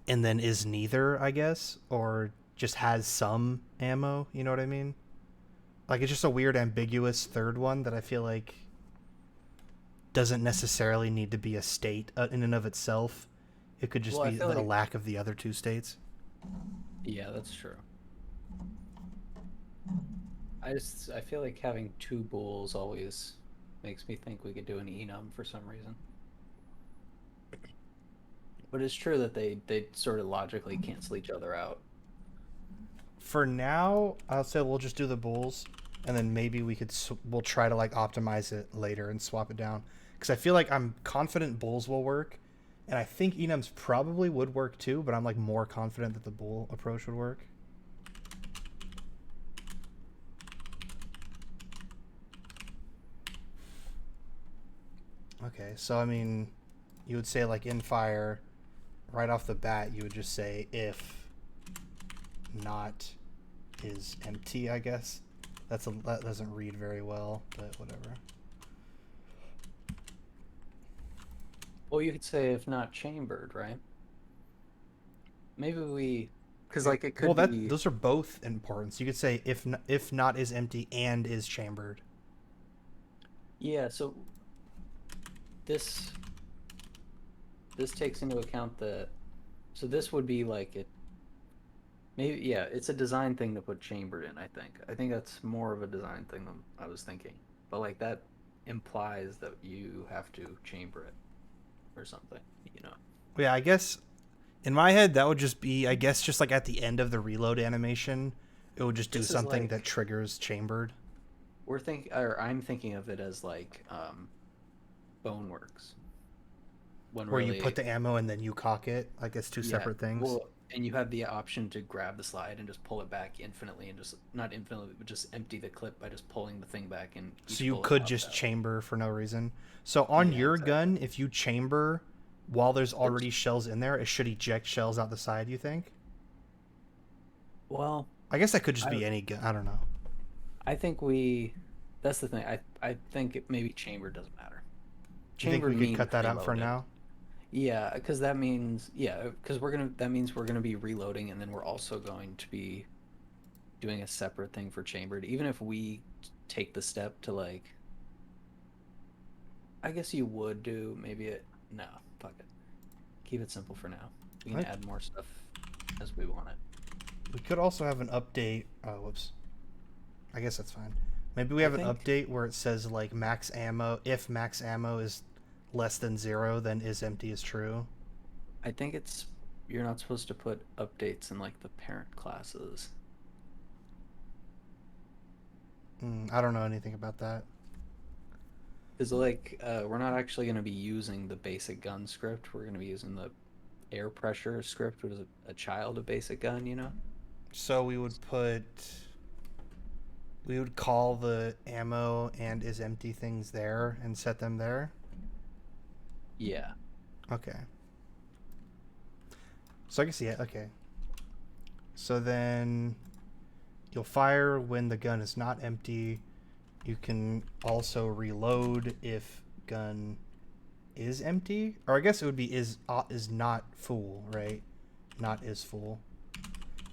and then is neither, I guess, or just has some ammo, you know what I mean? Like it's just a weird ambiguous third one that I feel like doesn't necessarily need to be a state in and of itself. It could just Well, I be feel the like- lack of the other two states. Yeah, that's true. I feel like having two bulls always makes me think we could do an enum for some reason. But it's true that they sort of logically cancel each other out. For now, I'll say we'll just do the bulls, and then maybe we'll try to like optimize it later and swap it down. Because I feel like I'm confident bulls will work, and I think enums probably would work too. But I'm like more confident that the bull approach would work. Okay, so I mean, you would say like in fire, right off the bat, you would just say if not is empty, I guess. That doesn't read very well, but whatever. Well, you could say if not chambered, right? Maybe we, because like it could Well, be. those are both important. So you could say if not is empty and is chambered. Yeah, so this takes into account so this would be like it maybe, yeah, it's a design thing to put chambered in. I think that's more of a design thing than I was thinking, but like that implies that you have to chamber it or something, you know. Yeah, I guess in my head that would just be, I guess, just like at the end of the reload animation, it would just do This is something like- that triggers chambered. I'm thinking of it as like Boneworks, when Where really, you put the ammo and then you cock it. Like it's two yeah, separate things. well, and you have the option to grab the slide and just pull it back infinitely, and just not infinitely, but just empty the clip by just pulling the thing back. And each So you bullet could pops just out. chamber for no reason. So on Yeah, your exactly. gun, if you chamber while there's already shells in there, it should eject shells out the side, you think? Well, I guess that could just I- be any gun. I don't know. I think that's the thing. I think maybe chamber doesn't matter. Do you think we could means cut that out for reloaded. now? Yeah, because that means that means we're gonna be reloading, and then we're also going to be doing a separate thing for chambered. Even if we take the step to like, I guess you would do maybe it. No, fuck it. Keep it simple for now. We can Right. add more stuff as we want it. We could also have an update. Oh, whoops. I guess that's fine. Maybe we have an think- update where it says like max ammo. If max ammo is less than 0, then is empty is true. I think you're not supposed to put updates in like the parent classes. I don't know anything about that. Because like we're not actually going to be using the basic gun script. We're going to be using the air pressure script, which is a child of basic gun, you know. So we would call the ammo and is empty things there and set them there. Yeah. Okay. So I guess, yeah, okay. So then you'll fire when the gun is not empty. You can also reload if gun is empty. Or I guess it would be is not full, right? Not is full.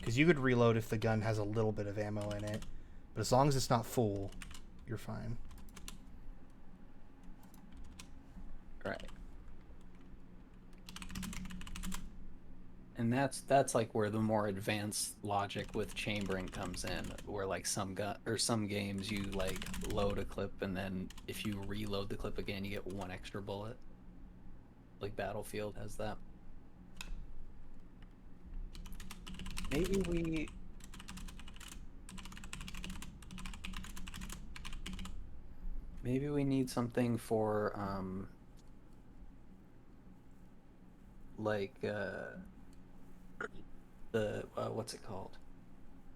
Because you could reload if the gun has a little bit of ammo in it. But as long as it's not full, you're fine. Right. And that's like where the more advanced logic with chambering comes in, where like some games you like load a clip and then if you reload the clip again you get one extra bullet. Like Battlefield has that. Maybe we need something for like the what's it called?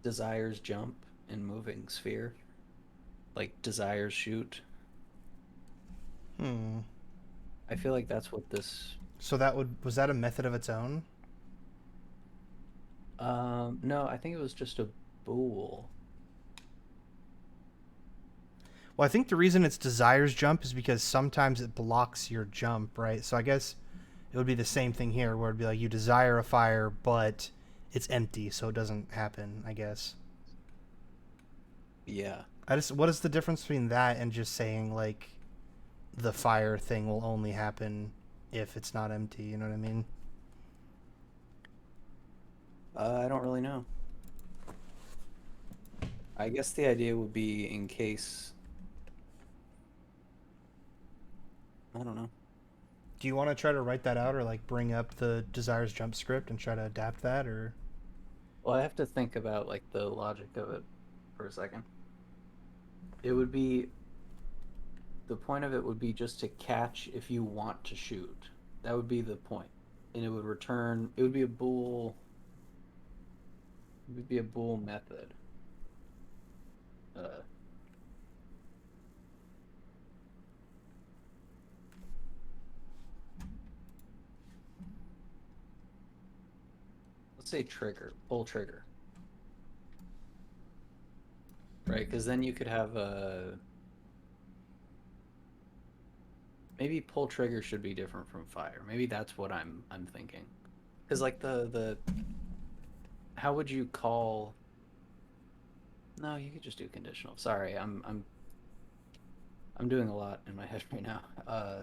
Desire's jump in moving sphere. Like Desire's shoot. I feel like that's what this. So was that a method of its own? No, I think it was just a bool. Well, I think the reason it's Desire's jump is because sometimes it blocks your jump, right? So I guess it would be the same thing here, where it'd be like you desire a fire, but it's empty, so it doesn't happen, I guess. Yeah. What is the difference between that and just saying, like, the fire thing will only happen if it's not empty, you know what I mean? I don't really know. I guess the idea would be in case... I don't know. Do you want to try to write that out or, like, bring up the Desire's jump script and try to adapt that, or... Well, I have to think about, like, the logic of it for a second. It would be... The point of it would be just to catch if you want to shoot. That would be the point. And it would return... It would be a bool... It would be a bool method. Let's say trigger, pull trigger. Right, because then you could have a... Maybe pull trigger should be different from fire. Maybe that's what I'm thinking. Because like the how would you call... No, you could just do conditional. Sorry, I'm doing a lot in my head right now.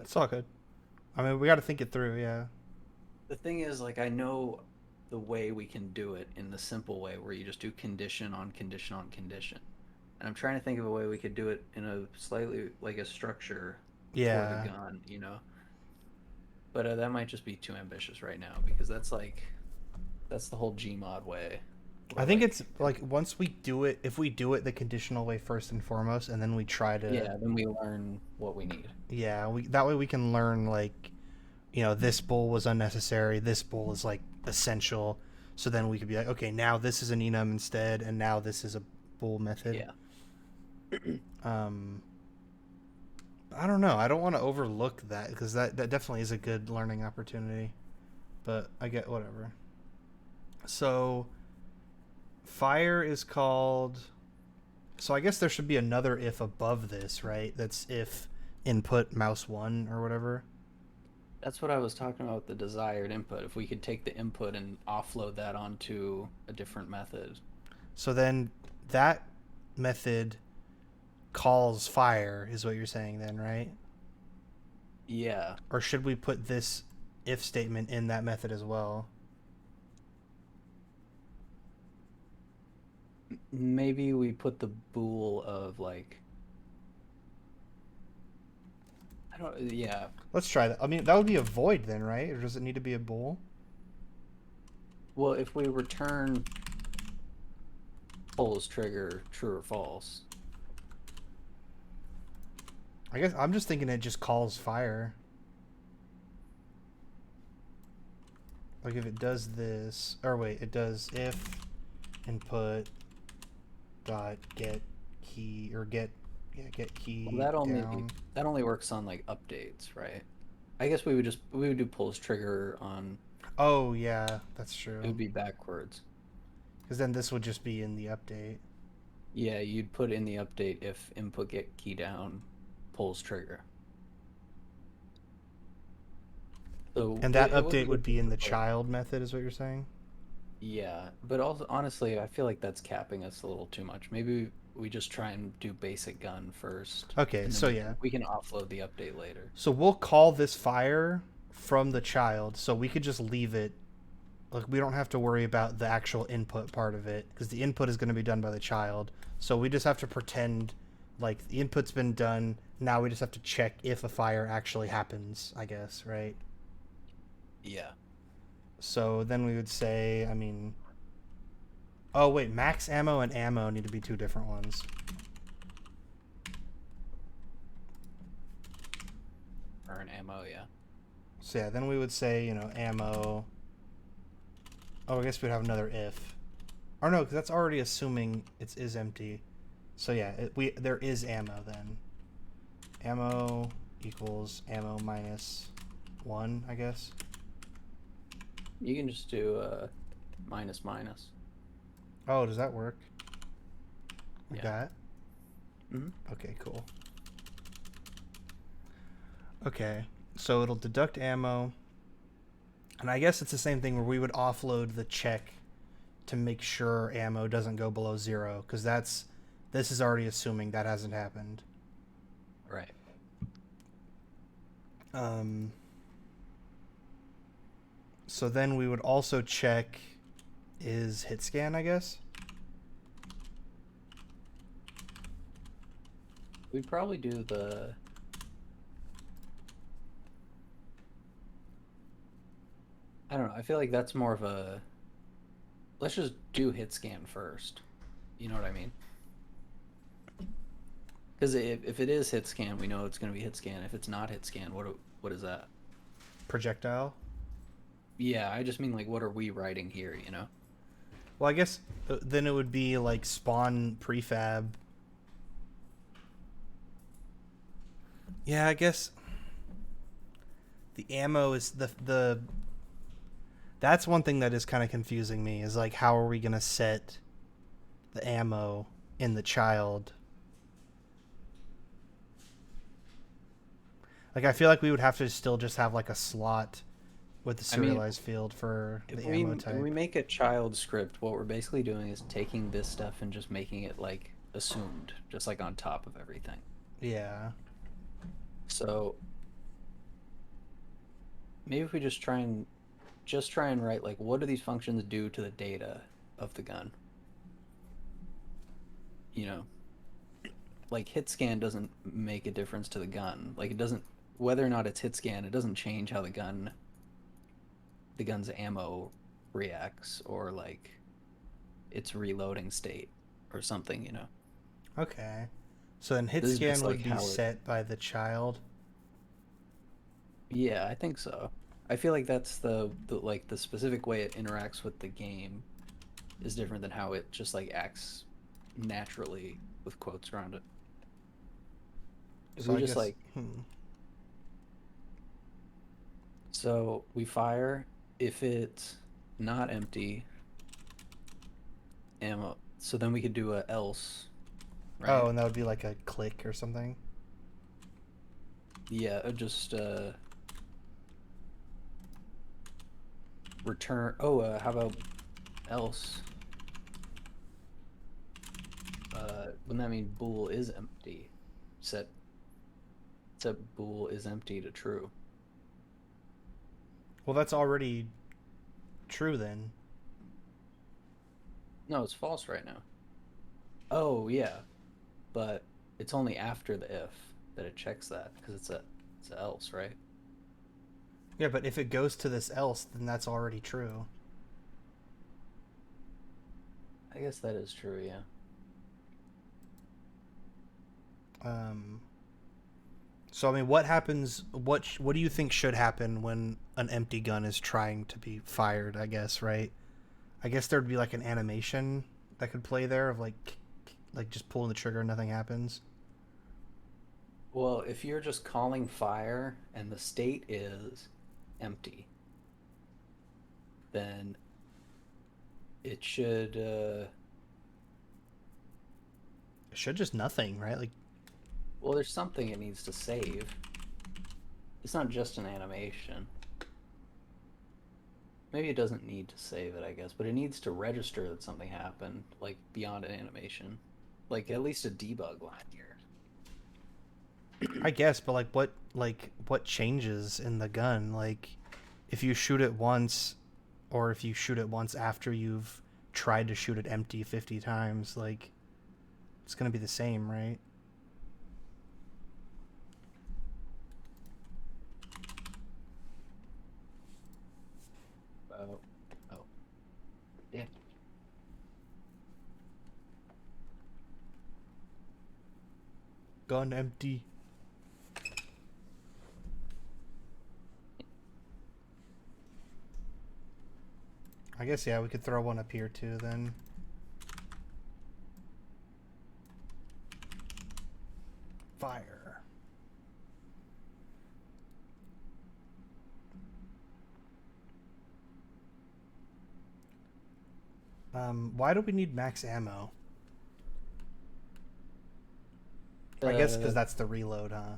It's all good. I mean, we got to think it through, yeah. The thing is, like, I know the way we can do it in the simple way where you just do condition on condition on condition. And I'm trying to think of a way we could do it in a slightly, like, a structure for the gun, you know? But that might just be too ambitious right now, because that's the whole Gmod way. I think it's like once we do it, if we do it the conditional way first and foremost, and then we try to... Yeah, then we learn what we need. Yeah, that way we can learn, like, you know, this bull was unnecessary, this bull is, like, essential. So then we could be like, okay, now this is an enum instead, and now this is a bull method. Yeah. I don't know. I don't want to overlook that, because that definitely is a good learning opportunity. But I get whatever. So... Fire is called... So I guess there should be another if above this, right? That's if input mouse 1 or whatever. That's what I was talking about with the desired input. If we could take the input and offload that onto a different method. So then that method calls fire, is what you're saying then, right? Yeah. Or should we put this if statement in that method as well? Maybe we put the bool of, like... I don't... Yeah. Let's try that. I mean, that would be a void then, right? Or does it need to be a bool? Well, if we return pulls trigger true or false... I guess I'm just thinking it just calls fire. Like if it does this... Or wait, it does if input... dot get key or get key. Well, that only works on like updates, right? I guess we would do pulls trigger on... Oh yeah, that's true. It would be backwards. Because then this would just be in the update. Yeah, you'd put in the update if input get key down pulls trigger. So and that update would be in the child method, is what you're saying? Yeah, but also honestly, I feel like that's capping us a little too much. Maybe we just try and do basic gun first, Okay, and then so yeah. we can offload the update later. So we'll call this fire from the child, so we could just leave it. Like, we don't have to worry about the actual input part of it, because the input is going to be done by the child. So we just have to pretend like the input's been done. Now we just have to check if a fire actually happens, I guess, right? Yeah. So then we would say, I mean, oh wait, max ammo and ammo need to be two different ones. Burn ammo, yeah. So yeah, then we would say, ammo. Oh, I guess we'd have another if. Or no, because that's already assuming it is empty. So yeah, there is ammo then. Ammo equals ammo minus 1, I guess. You can just do minus minus. Oh, does that work? Like Yeah. that? Mm-hmm. Okay, cool. Okay, so it'll deduct ammo. And I guess it's the same thing where we would offload the check to make sure ammo doesn't go below 0, because this is already assuming that hasn't happened. Right. So then we would also check is hit scan, I guess. We'd probably do the... I don't know. I feel like that's more of a... Let's just do hit scan first. You know what I mean? Because if it is hit scan, we know it's going to be hit scan. If it's not hit scan, what is that? Projectile. Yeah, I just mean like what are we writing here, you know? Well, I guess then it would be like spawn prefab. Yeah, I guess the ammo is the that's one thing that is kind of confusing me, is like, how are we going to set the ammo in the child? Like, I feel like we would have to still just have like a slot with the serialized field for the ammo type. If we make a child script, what we're basically doing is taking this stuff and just making it like assumed, just like on top of everything. Yeah. So maybe if we just try and write like, what do these functions do to the data of the gun? You know, like hit scan doesn't make a difference to the gun. Like it doesn't, whether or not it's hit scan, it doesn't change how the gun's ammo reacts, or like its reloading state or something, you know. Okay. So then hit This is scan just would like be how it... set by the child. Yeah, I think so. I feel like that's the like the specific way it interacts with the game is different than how it just like acts naturally with quotes around it. If So we I just guess, like so we fire if it's not empty ammo, so then we could do a else, right? Oh, and that would be like a click or something. Yeah, just return. Oh, how about else? Wouldn't that mean bool is empty? Set bool is empty to true. Well, that's already true then. No, it's false right now. Oh yeah, but it's only after the if that it checks that, because it's a else, right? Yeah, but if it goes to this else, then that's already true. I guess that is true, yeah. So I mean, what happens? What do you think should happen when an empty gun is trying to be fired? I guess, right? I guess there'd be like an animation that could play there of like just pulling the trigger and nothing happens. Well, if you're just calling fire and the state is empty, then it should It should just nothing, right? Like, well, there's something it needs to save. It's not just an animation. maybe it doesn't need to save it, I guess, but it needs to register that something happened, like beyond an animation, like at least a debug line here. I guess, but what changes in the gun? Like, if you shoot it once, or if you shoot it once after you've tried to shoot it empty 50 times, like, it's gonna be the same, right? Oh, oh, yeah. Gun empty. I guess, yeah, we could throw one up here too then. Fire. Why do we need max ammo? I guess because that's the reload, huh?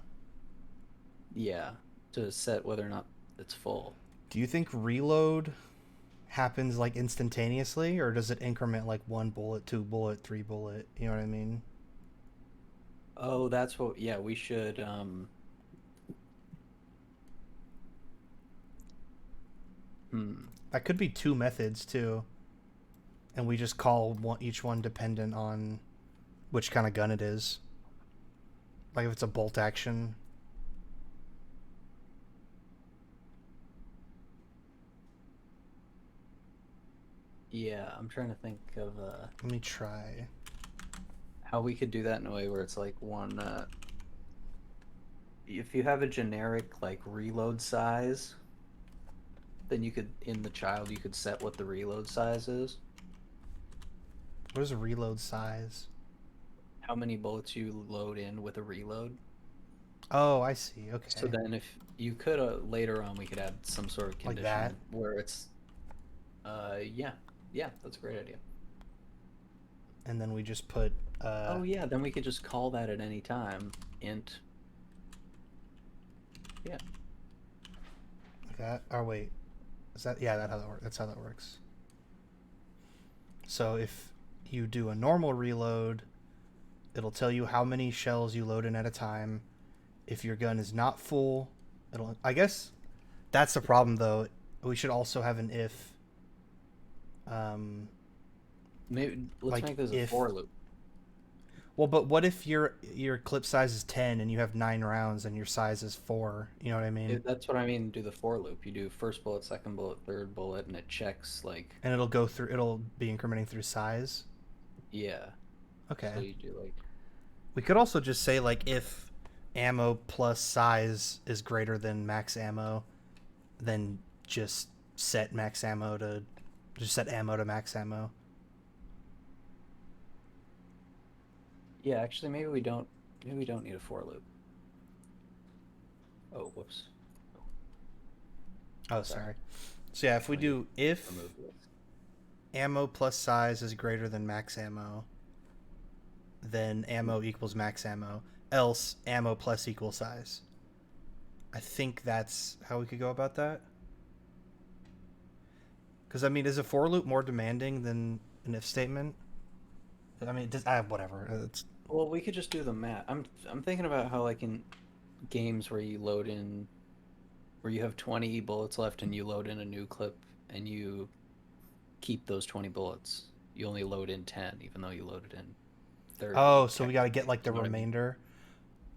Yeah, to set whether or not it's full. Do you think reload happens like instantaneously, or does it increment like 1 bullet, 2 bullet, 3 bullet? You know what I mean? Oh, that's what. Yeah, we should. That could be 2 methods too, and we just call each one dependent on which kind of gun it is. Like if it's a bolt action. Yeah, I'm trying to think of Let me try. how we could do that in a way where it's like one. If you have a generic like reload size, then you could in the child you could set what the reload size is. What is a reload size? How many bullets you load in with a reload. Oh, I see. Okay. So then, if you could later on, we could add some sort of Like condition that? where it's, yeah, that's a great idea. And then we just put. Oh yeah, then we could just call that at any time, int. Yeah. Like that. Oh wait, is that? Yeah, that's how that works. So if you do a normal reload, it'll tell you how many shells you load in at a time. If your gun is not full, it'll. I guess that's the problem though. We should also have an if. Maybe let's Like make this a if- for loop. Well, but what if your clip size is 10 and you have 9 rounds and your size is 4? You know what I mean? That's what I mean. Do the for loop. You do first bullet, second bullet, third bullet, and it checks like. And it'll go through. It'll be incrementing through size. Yeah. Okay. So you do like. We could also just say like if ammo plus size is greater than max ammo, then just set ammo to max ammo. Yeah, actually, maybe we don't. Maybe we don't need a for loop. Oh, whoops. Oh, sorry. So yeah, if we do if Remove this. ammo plus size is greater than max ammo, then ammo equals max ammo. Else ammo plus equal size. I think that's how we could go about that. Because I mean, is a for loop more demanding than an if statement? I mean, whatever. Well, we could just do the math. I'm thinking about how like in games where you load in, where you have 20 bullets left and you load in a new clip and you keep those 20 bullets. You only load in 10, even though you loaded in 30. Oh, so we got to get like the You know what I mean? remainder.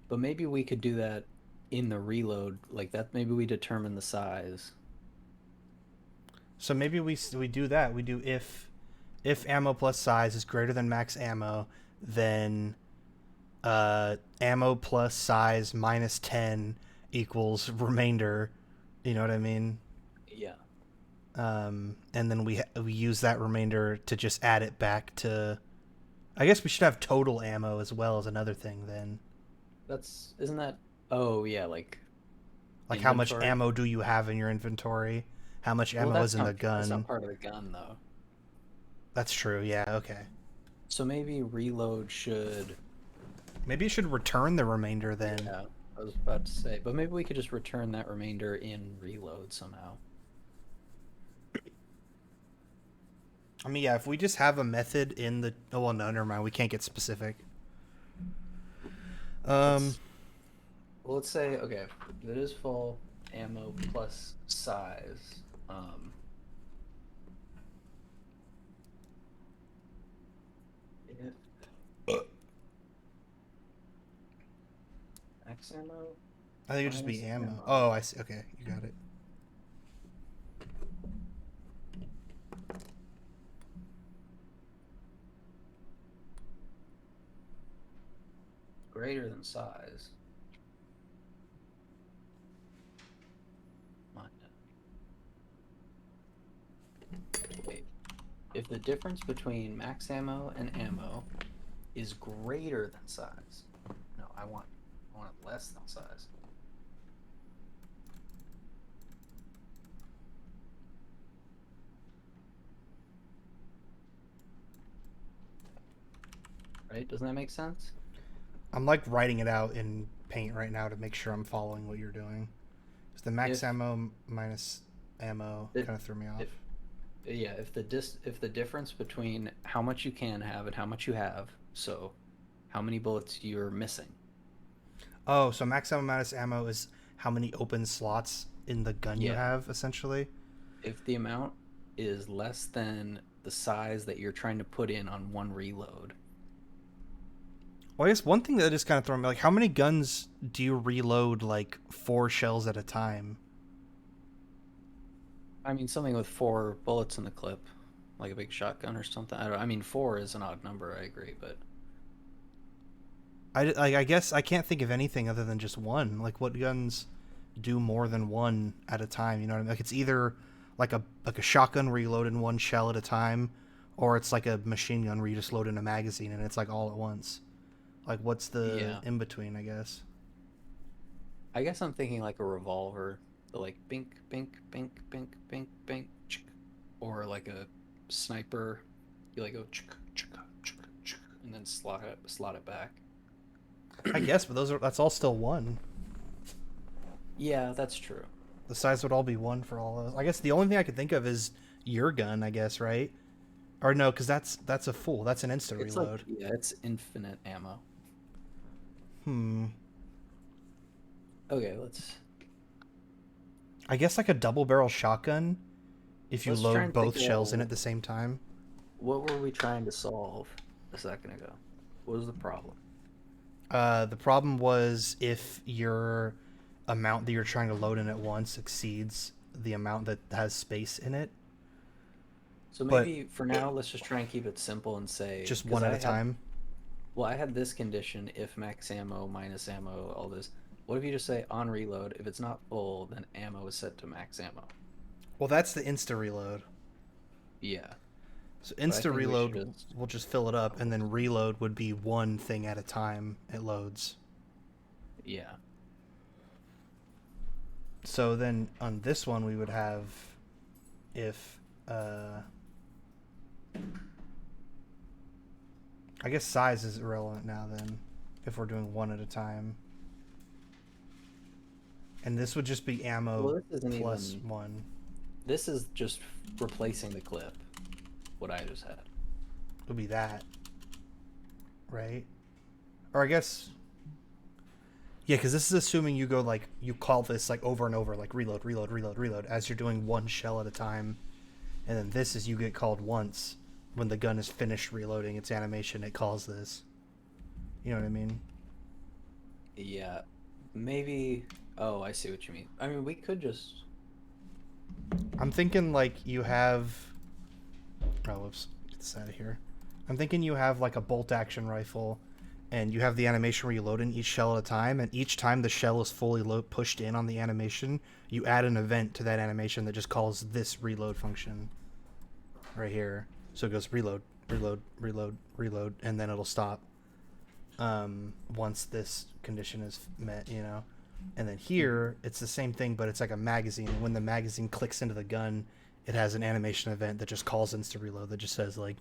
But maybe we could do that in the reload, like that. Maybe we determine the size. So maybe we do that. We do if ammo plus size is greater than max ammo, then ammo plus size minus 10 equals remainder. You know what I mean? Yeah. And then we use that remainder to just add it back to. I guess we should have total ammo as well as another thing then. Isn't that? Oh yeah, like How much inventory? ammo do you have in your inventory? How much Well, ammo that's is in the not- That's gun? not part of the gun though. That's true. Yeah. Okay. So maybe reload should. Maybe you should return the remainder then. Yeah, I was about to say, but maybe we could just return that remainder in reload somehow. I mean, yeah, if we just have a method in the... Oh, well, no, never mind. We can't get specific. Let's well, let's say okay, if it is full ammo plus size. If max ammo I think it'd just minus be ammo. ammo. Oh, I see. Okay, you got it. Greater than size. Wait. If the difference between max ammo and ammo is greater than size. No, I want it less than size. Right? Doesn't that make sense? I'm like writing it out in Paint right now to make sure I'm following what you're doing. Because the max If ammo minus ammo it, kind of threw me off. if yeah, if the difference between how much you can have and how much you have, so how many bullets you're missing. Oh, so max ammo minus ammo is how many open slots in the gun you Yeah. have, essentially. If the amount is less than the size that you're trying to put in on one reload. Well, I guess one thing that just kind of thrown me, like, how many guns do you reload, like, 4 shells at a time? I mean, something with 4 bullets in the clip, like a big shotgun or something. I mean, 4 is an odd number, I agree, but I guess I can't think of anything other than just one. Like, what guns do more than one at a time? You know what I mean? Like, it's either like a shotgun where you load in one shell at a time, or it's like a machine gun where you just load in a magazine and it's like all at once. Like, what's the yeah. in between? I guess. I guess I'm thinking like a revolver, the like bink, bink, bink, bink, bink, bink, chick, or like a sniper. You like go chick, chick, chick, chick, and then slot it back. I guess, but that's all still one. Yeah, that's true. The size would all be one for all of those. I guess the only thing I could think of is your gun. I guess, right? Or no, because that's a full. That's an insta It's like reload. yeah, it's infinite ammo. Hmm. Okay, let's I guess like a double barrel shotgun. If you let's try load and think both shells in of at the same time. what were we trying to solve a second ago? What was the problem? The problem was if your amount that you're trying to load in at once exceeds the amount that has space in it, So but maybe for now, let's just try and keep it simple and say just because one at a time. I had this condition if max ammo minus ammo all this. What if you just say on reload if it's not full then ammo is set to max ammo? Well, that's the insta reload. Yeah, So but I insta think we should reload just will just fill it up, and then reload would be one thing at a time it loads. yeah. So then on this one we would have if I guess size is irrelevant now then if we're doing one at a time. And this would just be ammo Well, this isn't plus even. one. This is just replacing the clip. What I just had. It would be that. Right? Or I guess yeah, because this is assuming you go like you call this like over and over, like reload, reload, reload, reload, as you're doing one shell at a time. And then this is you get called once when the gun is finished reloading its animation. It calls this. You know what I mean? Yeah, maybe. Oh, I see what you mean. I mean, we could just. I'm thinking like you have. Oh, whoops! Get this out of here. I'm thinking you have like a bolt action rifle, and you have the animation where you load in each shell at a time, and each time the shell is fully pushed in on the animation, you add an event to that animation that just calls this reload function. Right here. So it goes reload, reload, reload, reload, and then it'll stop once this condition is met, you know. And then here, it's the same thing, but it's like a magazine. And when the magazine clicks into the gun, it has an animation event that just calls insta reload that just says like,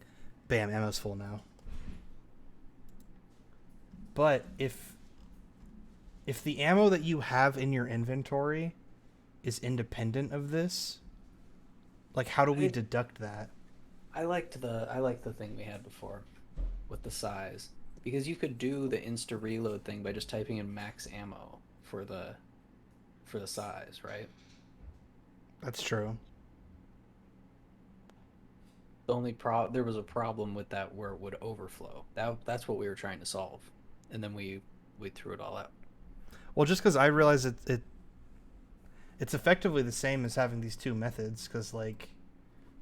bam, ammo's full now. But if the ammo that you have in your inventory is independent of this, like how do we I, deduct that? I liked the thing we had before with the size because you could do the insta reload thing by just typing in max ammo for the size, right? That's true. The only there was a problem with that where it would overflow. That's what we were trying to solve, and then we threw it all out. Well, just because I realize it's effectively the same as having these two methods, because like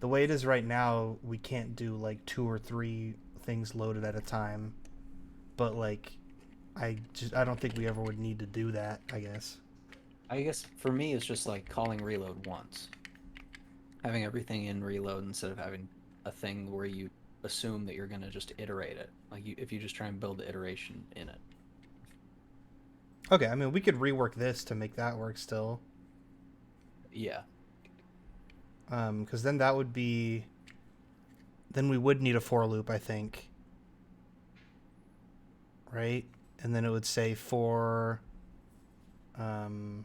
the way it is right now, we can't do like 2 or 3 things loaded at a time. But like, I don't think we ever would need to do that. I guess. I guess for me, it's just like calling reload once, having everything in reload instead of having a thing where you assume that you're gonna just iterate it. Like if you just try and build the iteration in it. Okay, I mean we could rework this to make that work still. Yeah. Because then that would be, then we would need a for loop, I think. Right, and then it would say for. Um,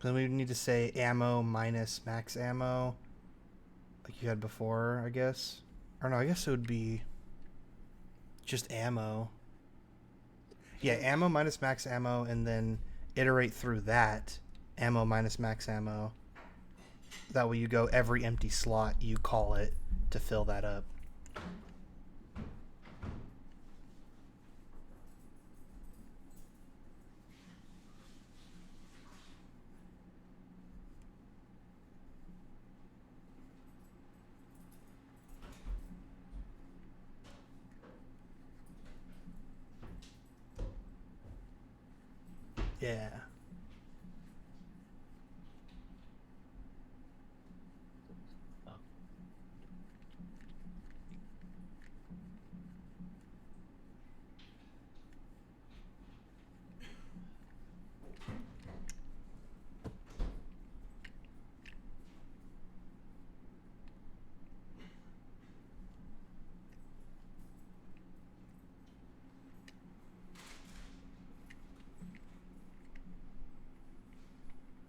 then we would need to say ammo minus max ammo, like you had before, I guess. Or no, I guess it would be just ammo. Yeah, ammo minus max ammo, and then iterate through that. Ammo minus max ammo. That way you go every empty slot, you call it to fill that up. Yeah. Oh.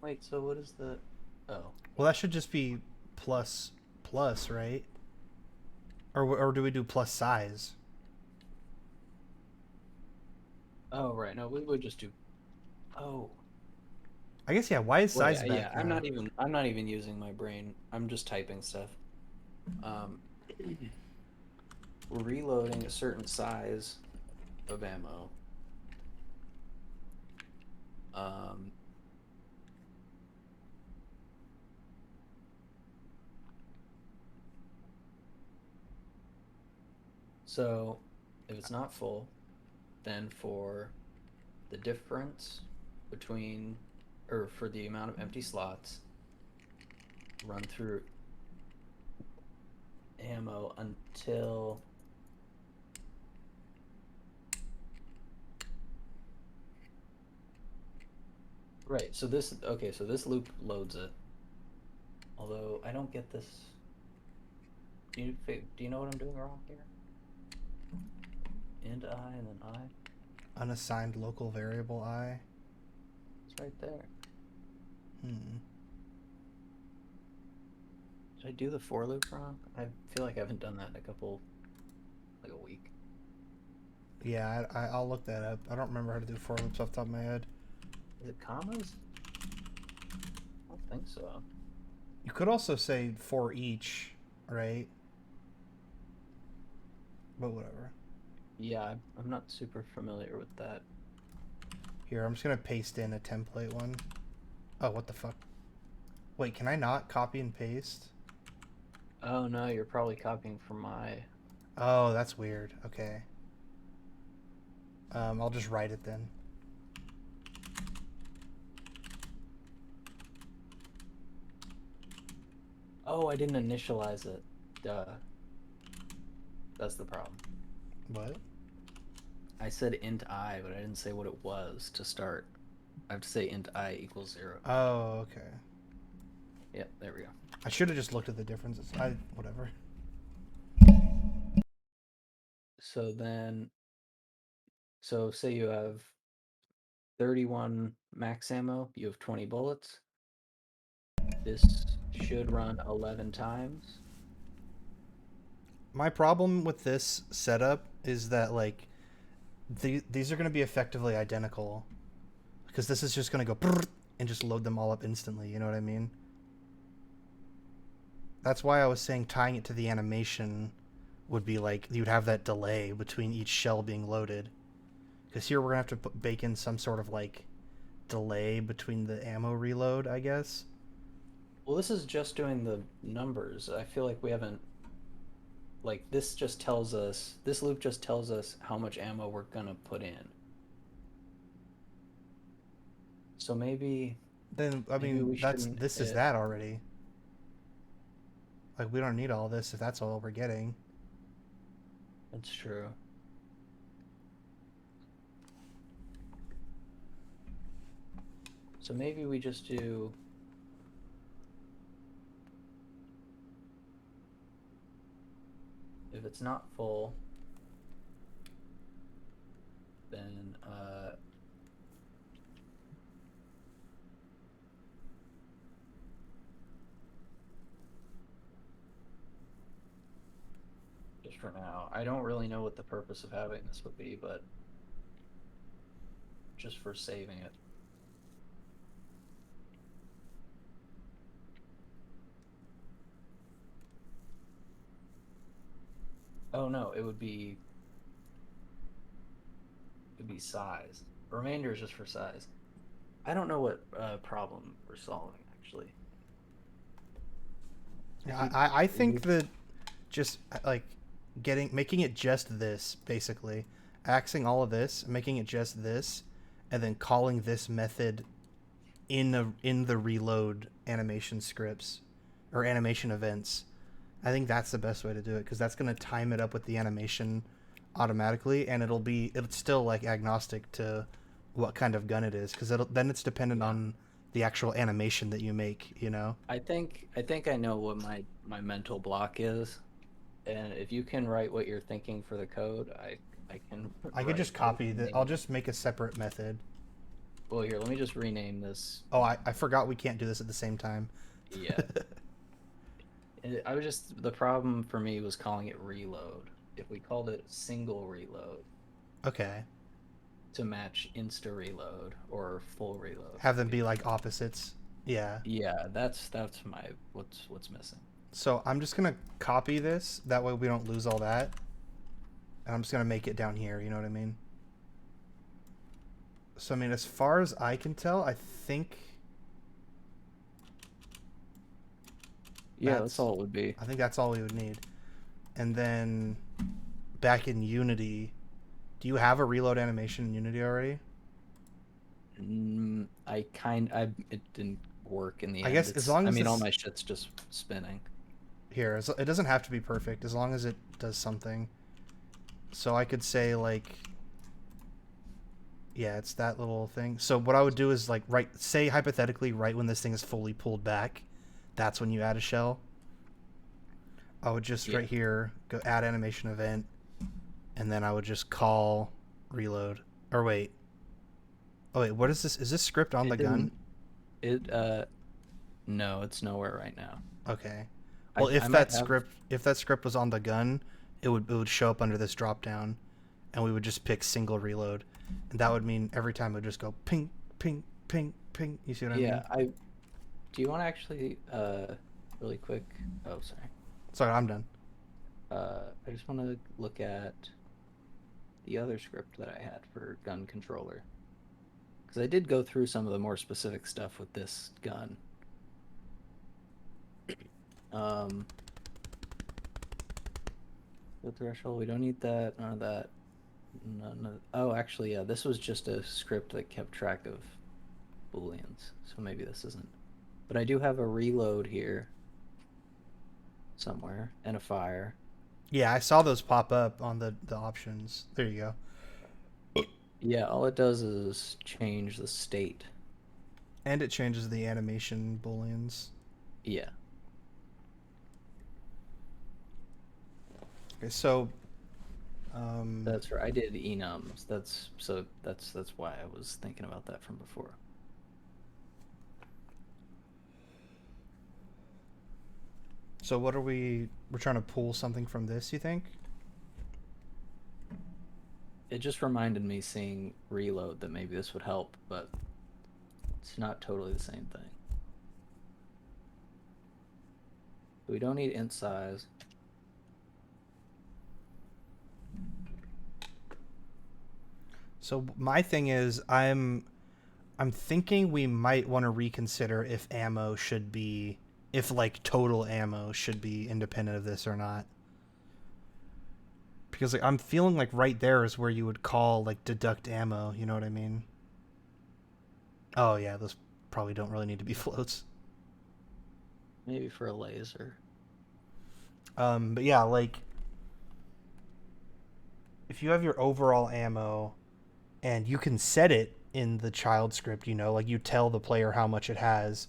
Wait, so what is the? Oh. Well, that should just be plus plus, right? Or do we do plus size? Oh right. No, we would just do. Oh. I guess yeah. Why is Well, size yeah, back yeah. now? I'm not even using my brain. I'm just typing stuff. Um, we're reloading a certain size of ammo. Um, so if it's not full, then for the difference between, or for the amount of empty slots, run through ammo until right. So this okay. So this loop loads it. Although I don't get this. Do you know what I'm doing wrong here? Int I and then I. Unassigned local variable I. It's right there. Hmm. Did I do the for loop wrong? I feel like I haven't done that in like a week. Yeah, I'll look that up. I don't remember how to do for loops off the top of my head. Is it commas? I don't think so. You could also say for each, right? But whatever. Yeah, I'm not super familiar with that. Here, I'm just gonna paste in a template one. Oh, what the fuck? Wait, can I not copy and paste? Oh no, you're probably copying from my. Oh, that's weird. Okay. I'll just write it then. Oh, I didn't initialize it. Duh. That's the problem. What? I said int I, but I didn't say what it was to start. I have to say int I equals 0. Oh, okay. Yep, there we go. I should have just looked at the differences. Whatever. So then, so say you have 31 max ammo, you have 20 bullets. This should run 11 times. My problem with this setup is that like these are going to be effectively identical because this is just going to go and just load them all up instantly. You know what I mean? That's why I was saying tying it to the animation would be like you'd have that delay between each shell being loaded. Because here we're gonna have to bake in some sort of like delay between the ammo reload, I guess. Well, this is just doing the numbers. I feel like we haven't, like, this just tells us, this loop just tells us how much ammo we're gonna put in. So maybe Then I maybe mean we that's shouldn't this is hit. that already. Like we don't need all this if that's all we're getting. That's true. So maybe we just do. If it's not full, then just for now. I don't really know what the purpose of having this would be, but just for saving it. Oh no, it'd be size. Remainder is just for size. I don't know what problem we're solving actually. Yeah, I think that just like making it just this basically, axing all of this, making it just this, and then calling this method in the reload animation scripts or animation events. I think that's the best way to do it because that's going to time it up with the animation automatically, and it's still like agnostic to what kind of gun it is because then it's dependent on the actual animation that you make. You know. I think I know what my mental block is, and if you can write what you're thinking for the code, I can. I could just copy that. I'll just make a separate method. Well, here, let me just rename this. Oh, I forgot we can't do this at the same time. Yeah. I was just, the problem for me was calling it reload. If we called it single reload Okay. to match insta reload or full reload. Have them be like opposites. Yeah. Yeah, that's my what's missing. So I'm just gonna copy this. That way we don't lose all that. And I'm just gonna make it down here. You know what I mean? So I mean, as far as I can tell, I think. Yeah, that's all it would be. I think that's all we would need. And then back in Unity, do you have a reload animation in Unity already? It didn't work in the I end. guess as long as all my shit's just spinning. Here, it doesn't have to be perfect as long as it does something. So I could say like, yeah, it's that little thing. So what I would do is like say hypothetically right when this thing is fully pulled back, that's when you add a shell. I would just right here go add animation event, and then I would just call reload. Or wait. Oh wait, what is this? Is this script on the gun? No, it's nowhere right now. Okay. Well, if that script was on the gun, it would show up under this drop down, and we would just pick single reload, and that would mean every time it would just go ping, ping, ping, ping. You see what I mean? Yeah, do you want to actually really quick? Oh, sorry. Sorry, I'm done. I just want to look at the other script that I had for gun controller, because I did go through some of the more specific stuff with this gun. The threshold, we don't need that, none of that. Oh, actually, yeah, this was just a script that kept track of booleans, so maybe this isn't. But I do have a reload here somewhere and a fire. Yeah, I saw those pop up on the options. There you go. Yeah, all it does is change the state. And it changes the animation booleans. Yeah. Okay, so that's right. I did enums. That's why I was thinking about that from before. So what are we're trying to pull something from this, you think? It just reminded me seeing reload that maybe this would help, but it's not totally the same thing. We don't need int size. So my thing is I'm thinking we might want to reconsider if ammo should be if like total ammo should be independent of this or not. Because like I'm feeling like right there is where you would call like deduct ammo, you know what I mean? Oh yeah, those probably don't really need to be floats. Maybe for a laser. But yeah, like if you have your overall ammo and you can set it in the child script, you know, like you tell the player how much it has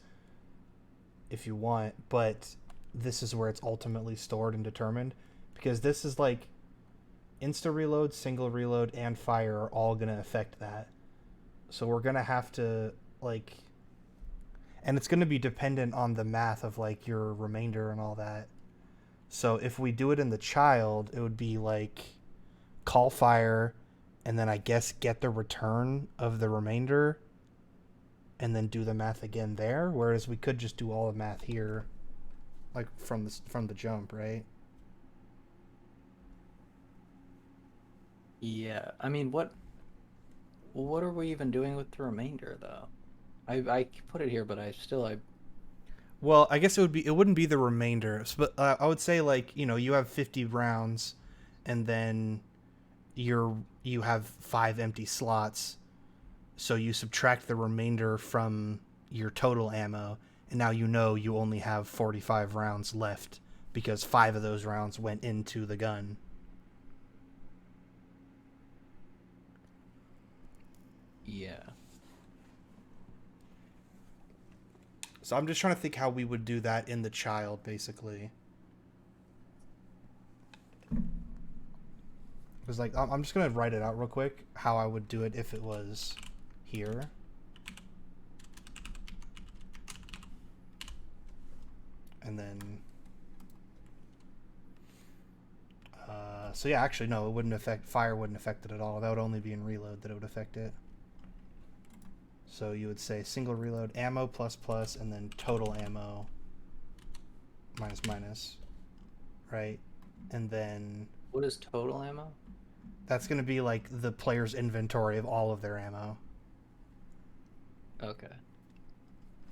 if you want, but this is where it's ultimately stored and determined because this is like insta reload, single reload, and fire are all going to affect that. So we're going to have to like and it's going to be dependent on the math of like your remainder and all that. So if we do it in the child, it would be like call fire and then I guess get the return of the remainder and then do the math again there, whereas we could just do all the math here like from the jump, right? Yeah, I mean, what are we even doing with the remainder though? I put it here, but I Well, I guess it wouldn't be the remainder, but I would say like you have 50 rounds, and then you have 5 empty slots, so you subtract the remainder from your total ammo, and now you only have 45 rounds left because 5 of those rounds went into the gun. yeah. So I'm just trying to think how we would do that in the child, basically. Because like I'm just gonna write it out real quick how I would do it if it was here. And then so yeah, actually no, it wouldn't affect fire. Wouldn't affect it at all. That would only be in reload that it would affect it. So you would say single reload ammo plus plus and then total ammo minus minus, right? And then What is total ammo? that's going to be like the player's inventory of all of their ammo. Okay.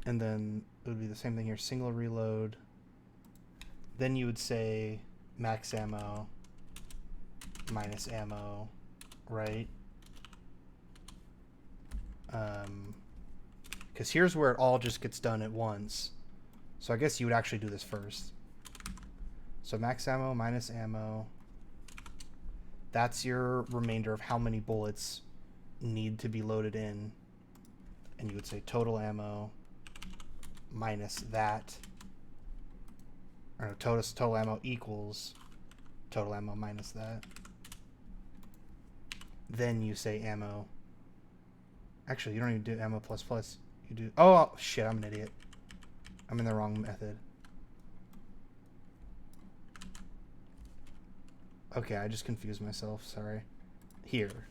And then it would be the same thing here, single reload. Then you would say max ammo minus ammo, right? Because here's where it all just gets done at once. So I guess you would actually do this first. So max ammo minus ammo. That's your remainder of how many bullets need to be loaded in. And you would say total ammo minus that. Or no, total ammo equals total ammo minus that. Then you say ammo. Actually, you don't even do ammo plus plus. You do. Oh, shit, I'm an idiot. I'm in the wrong method. Okay, I just confused myself. Sorry. Here.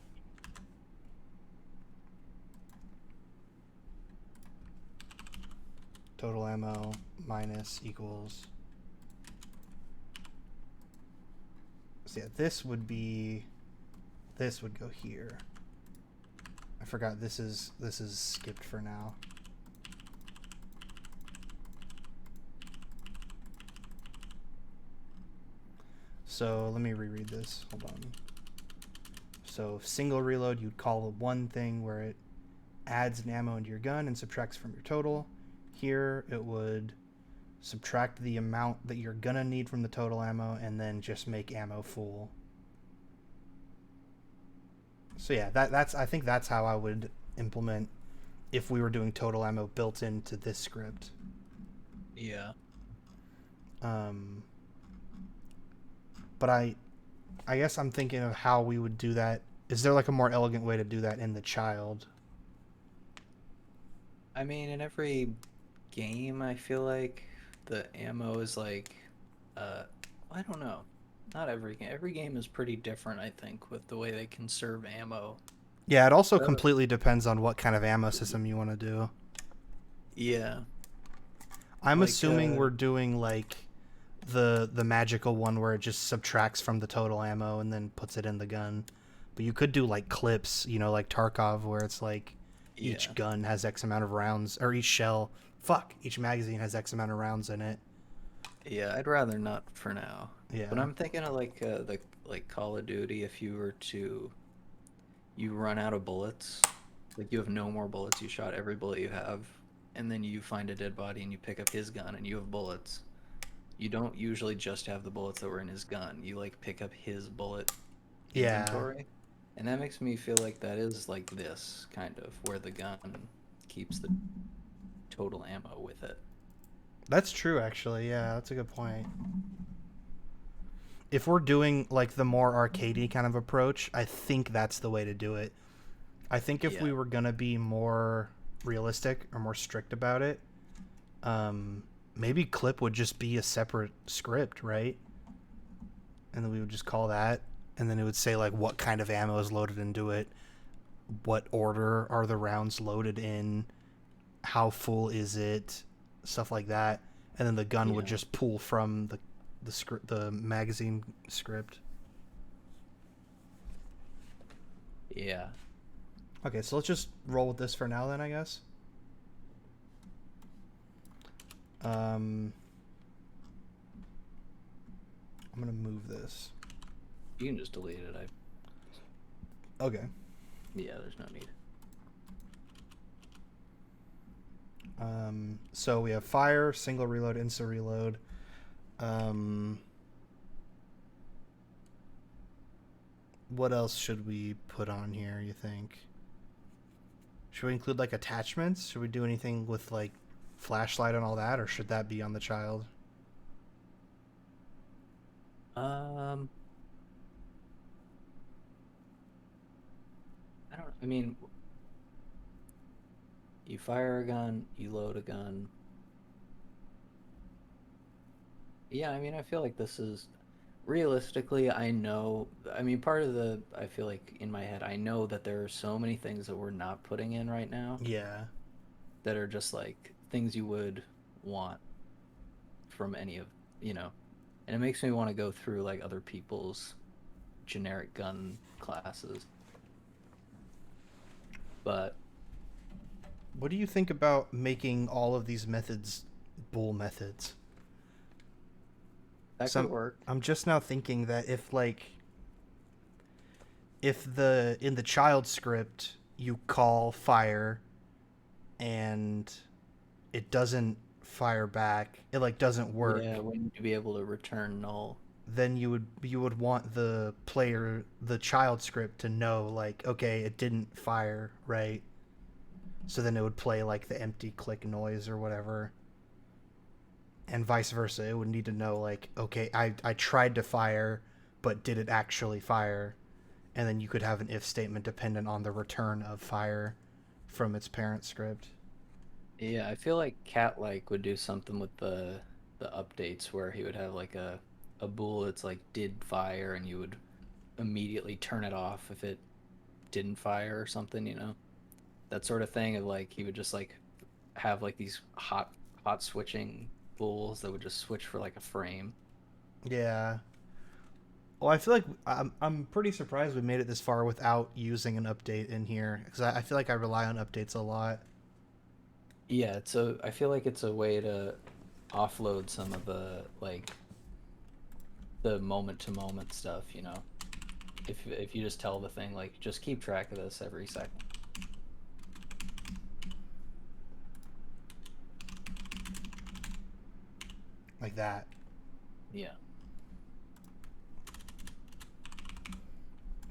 Total ammo minus equals. So yeah, this would go here. I forgot this is skipped for now. So let me reread this. Hold on. So single reload, you'd call it one thing where it adds an ammo into your gun and subtracts from your total. Here it would subtract the amount that you're gonna need from the total ammo and then just make ammo full. So yeah, that's I think that's how I would implement if we were doing total ammo built into this script. Yeah. But I guess I'm thinking of how we would do that. Is there like a more elegant way to do that in the child? I mean, in every game, I feel like the ammo is like I don't know. Not every game. Every game is pretty different, I think, with the way they conserve ammo. Yeah, it also Uh, completely depends on what kind of ammo system you want to do. yeah, I'm like assuming we're doing like the magical one where it just subtracts from the total ammo and then puts it in the gun. But you could do like clips, you know, like Tarkov, where it's like each yeah, gun has X amount of rounds, or each shell, each magazine has X amount of rounds in it. yeah. I'd rather not for now. But Yeah. I'm thinking of like the like Call of Duty. If you were to you run out of bullets, like you have no more bullets. You shot every bullet you have, and then you find a dead body and you pick up his gun and you have bullets. You don't usually just have the bullets that were in his gun. You like pick up his bullet Yeah. inventory. And that makes me feel like that is like this kind of where the gun keeps the total ammo with it. That's true, actually. Yeah, that's a good point. If we're doing like the more arcadey kind of approach, I think that's the way to do it. I think if Yeah. we were gonna be more realistic or more strict about it, maybe clip would just be a separate script, right? And then we would just call that, and then it would say like what kind of ammo is loaded into it, what order are the rounds loaded in, how full is it, stuff like that, and then the gun would Yeah. just pull from the script, the magazine script. Yeah. Okay, so let's just roll with this for now, then I guess. Um, I'm gonna move this. You can just delete it. Okay. Yeah, there's no need. So we have fire, single reload, insta reload. Um, what else should we put on here, you think? Should we include like attachments? Should we do anything with like flashlight and all that, or should that be on the child? Um, I don't. I mean, you fire a gun, you load a gun. Yeah, I mean, I feel like this is realistically, I know. I mean, part of the I feel like in my head, I know that there are so many things that we're not putting in right now Yeah. that are just like things you would want from any of, you know. And it makes me want to go through like other people's generic gun classes. But What do you think about making all of these methods bool methods? that could Some work. I'm just now thinking that if the in the child script you call fire and it doesn't fire back, it like doesn't work, Yeah, we need to be able to return null. then you would want the player, the child script, to know like, okay, it didn't fire, right? So then it would play like the empty click noise or whatever. And vice versa. It would need to know like, okay, I tried to fire, but did it actually fire? And then you could have an if statement dependent on the return of fire from its parent script. Yeah, I feel like Cat like would do something with the updates where he would have like a bool that's like did fire and you would immediately turn it off if it didn't fire or something, you know? That sort of thing of like he would just like have like these hot switching bools that would just switch for like a frame. Yeah. Well, I feel like I'm pretty surprised we made it this far without using an update in here because I feel like I rely on updates a lot. Yeah, I feel like it's a way to offload some of the like the moment to moment stuff, you know. If you just tell the thing like just keep track of this every second. Like that. Yeah.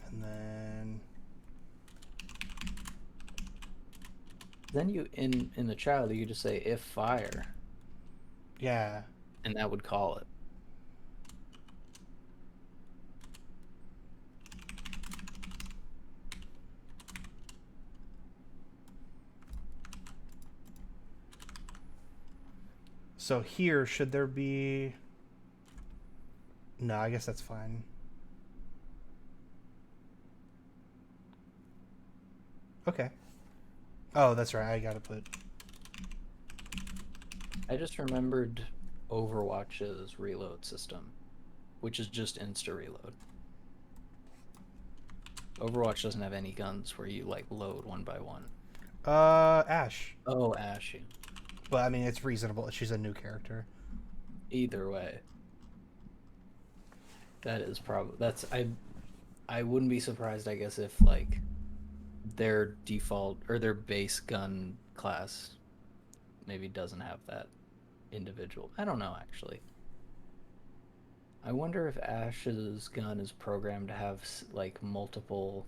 And then Then you in the child you just say if fire yeah. and that would call it. So here should there be No, I guess that's fine. Okay. Oh, that's right. I gotta put. I just remembered Overwatch's reload system, which is just insta reload. Overwatch doesn't have any guns where you like load one by one. Ash. Oh, Ash. But I mean, it's reasonable. She's a new character. Either way, that is probably I wouldn't be surprised, I guess, if like their default or their base gun class maybe doesn't have that individual. I don't know actually. I wonder if Ash's gun is programmed to have like multiple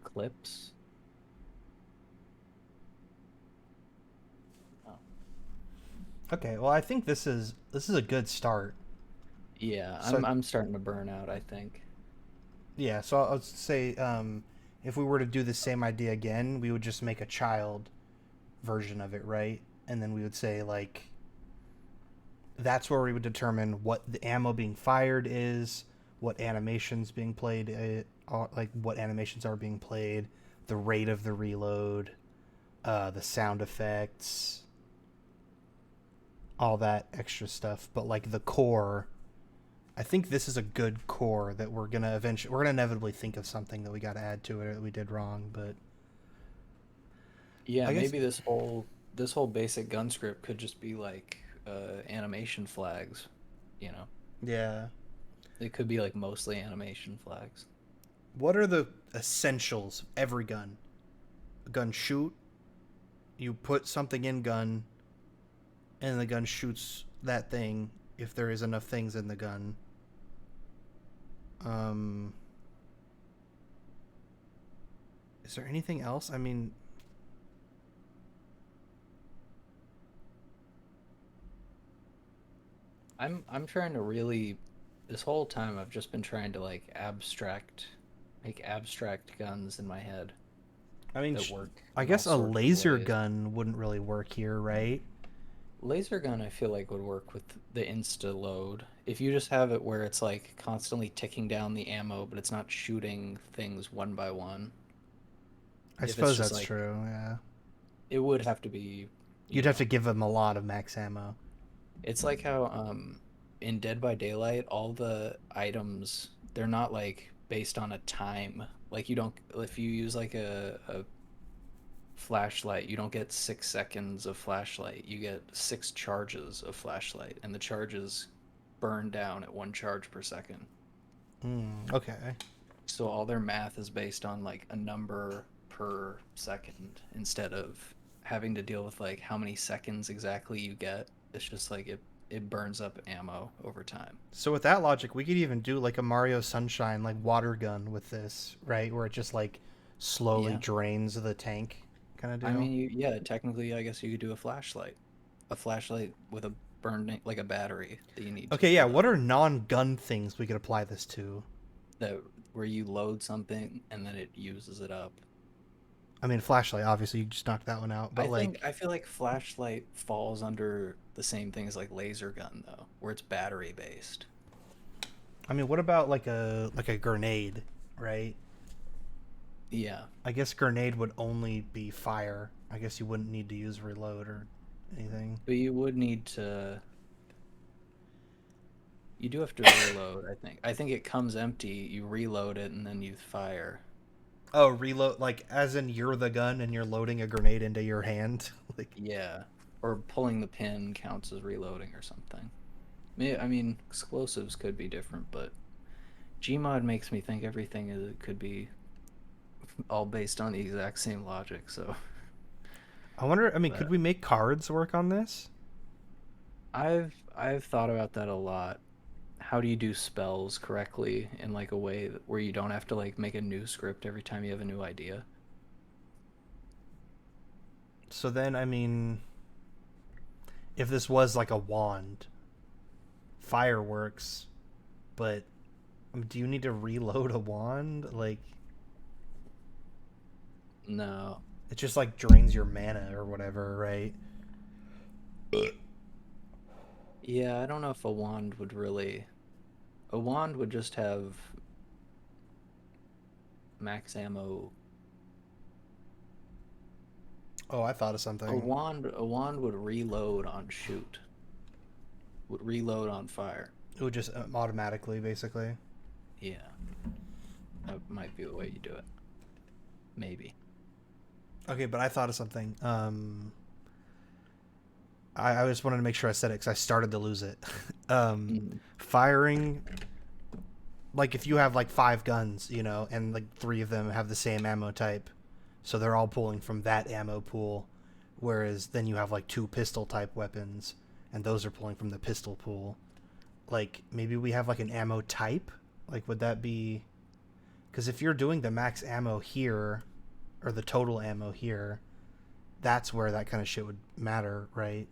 clips. Oh. Okay. Well, I think this is a good start. Yeah, So I'm starting to burn out, I think. yeah. So I'll say, if we were to do the same idea again, we would just make a child version of it, right? And then we would say like that's where we would determine what the ammo being fired is, what animations being played, like what animations are being played, the rate of the reload, the sound effects, all that extra stuff. But like the core, I think this is a good core that we're gonna inevitably think of something that we got to add to it that we did wrong. But Yeah, I guess maybe this whole basic gun script could just be like animation flags, you know. yeah. It could be like mostly animation flags. What are the essentials of every gun? A gun shoot. You put something in gun, and the gun shoots that thing if there is enough things in the gun. Um, is there anything else? I mean, I'm trying to really this whole time I've just been trying to like make abstract guns in my head that work I in all guess a sorts of laser ways. gun wouldn't really work here, right? Laser gun I feel like would work with the insta load. If you just have it where it's like constantly ticking down the ammo, but it's not shooting things one by one. I If it's suppose just that's like true. Yeah, it would have to be, you'd you have to know, give them a lot of max ammo. it's like how in Dead by Daylight all the items they're not like based on a time. Like you don't if you use like a flashlight, you don't get 6 seconds of flashlight. You get 6 charges of flashlight, and the charges burn down at 1 charge per second. Okay. So all their math is based on like a number per second instead of having to deal with like how many seconds exactly you get. It's just like it burns up ammo over time. So with that logic, we could even do like a Mario Sunshine like water gun with this, right? Where it just like slowly Yeah. drains the tank, kind of I deal. mean, yeah, technically, I guess you could do a flashlight with a burning like a battery that you need to Okay, yeah. What are reload. non-gun things we could apply this to? That where you load something and then it uses it up. I mean, flashlight. Obviously, you just knocked that one out. But I like, feel like flashlight falls under the same thing as like laser gun though, where it's battery based. I mean, what about like a grenade, right? Yeah, I guess grenade would only be fire. I guess you wouldn't need to use reload or anything. but you would need to. You do have to reload. I think it comes empty. You reload it and then you fire. Oh, reload like as in you're the gun and you're loading a grenade into your hand. Like, Yeah, or pulling the pin counts as reloading or something. I mean, explosives could be different, but Gmod makes me think everything could be all based on the exact same logic. So, I wonder. I mean, could but we make cards work on this? I've thought about that a lot. How do you do spells correctly in like a way where you don't have to like make a new script every time you have a new idea? So then, I mean, if this was like a wand, fireworks, but do you need to reload a wand? Like, No. it just like drains your mana or whatever, right? Yeah, I don't know if a wand would really. A wand would just have max ammo. Oh, I thought of something. A wand would reload on shoot. Would reload on fire. It would just automatically, basically. Yeah, that might be the way you do it. Maybe. Okay, but I thought of something. I just wanted to make sure I said it because I started to lose it. Mm. Firing, like if you have like 5 guns, you know, and like 3 of them have the same ammo type, so they're all pulling from that ammo pool, whereas then you have like 2 pistol type weapons, and those are pulling from the pistol pool. Like maybe we have like an ammo type. Like would that be? Because if you're doing the max ammo here, or the total ammo here, that's where that kind of shit would matter, right?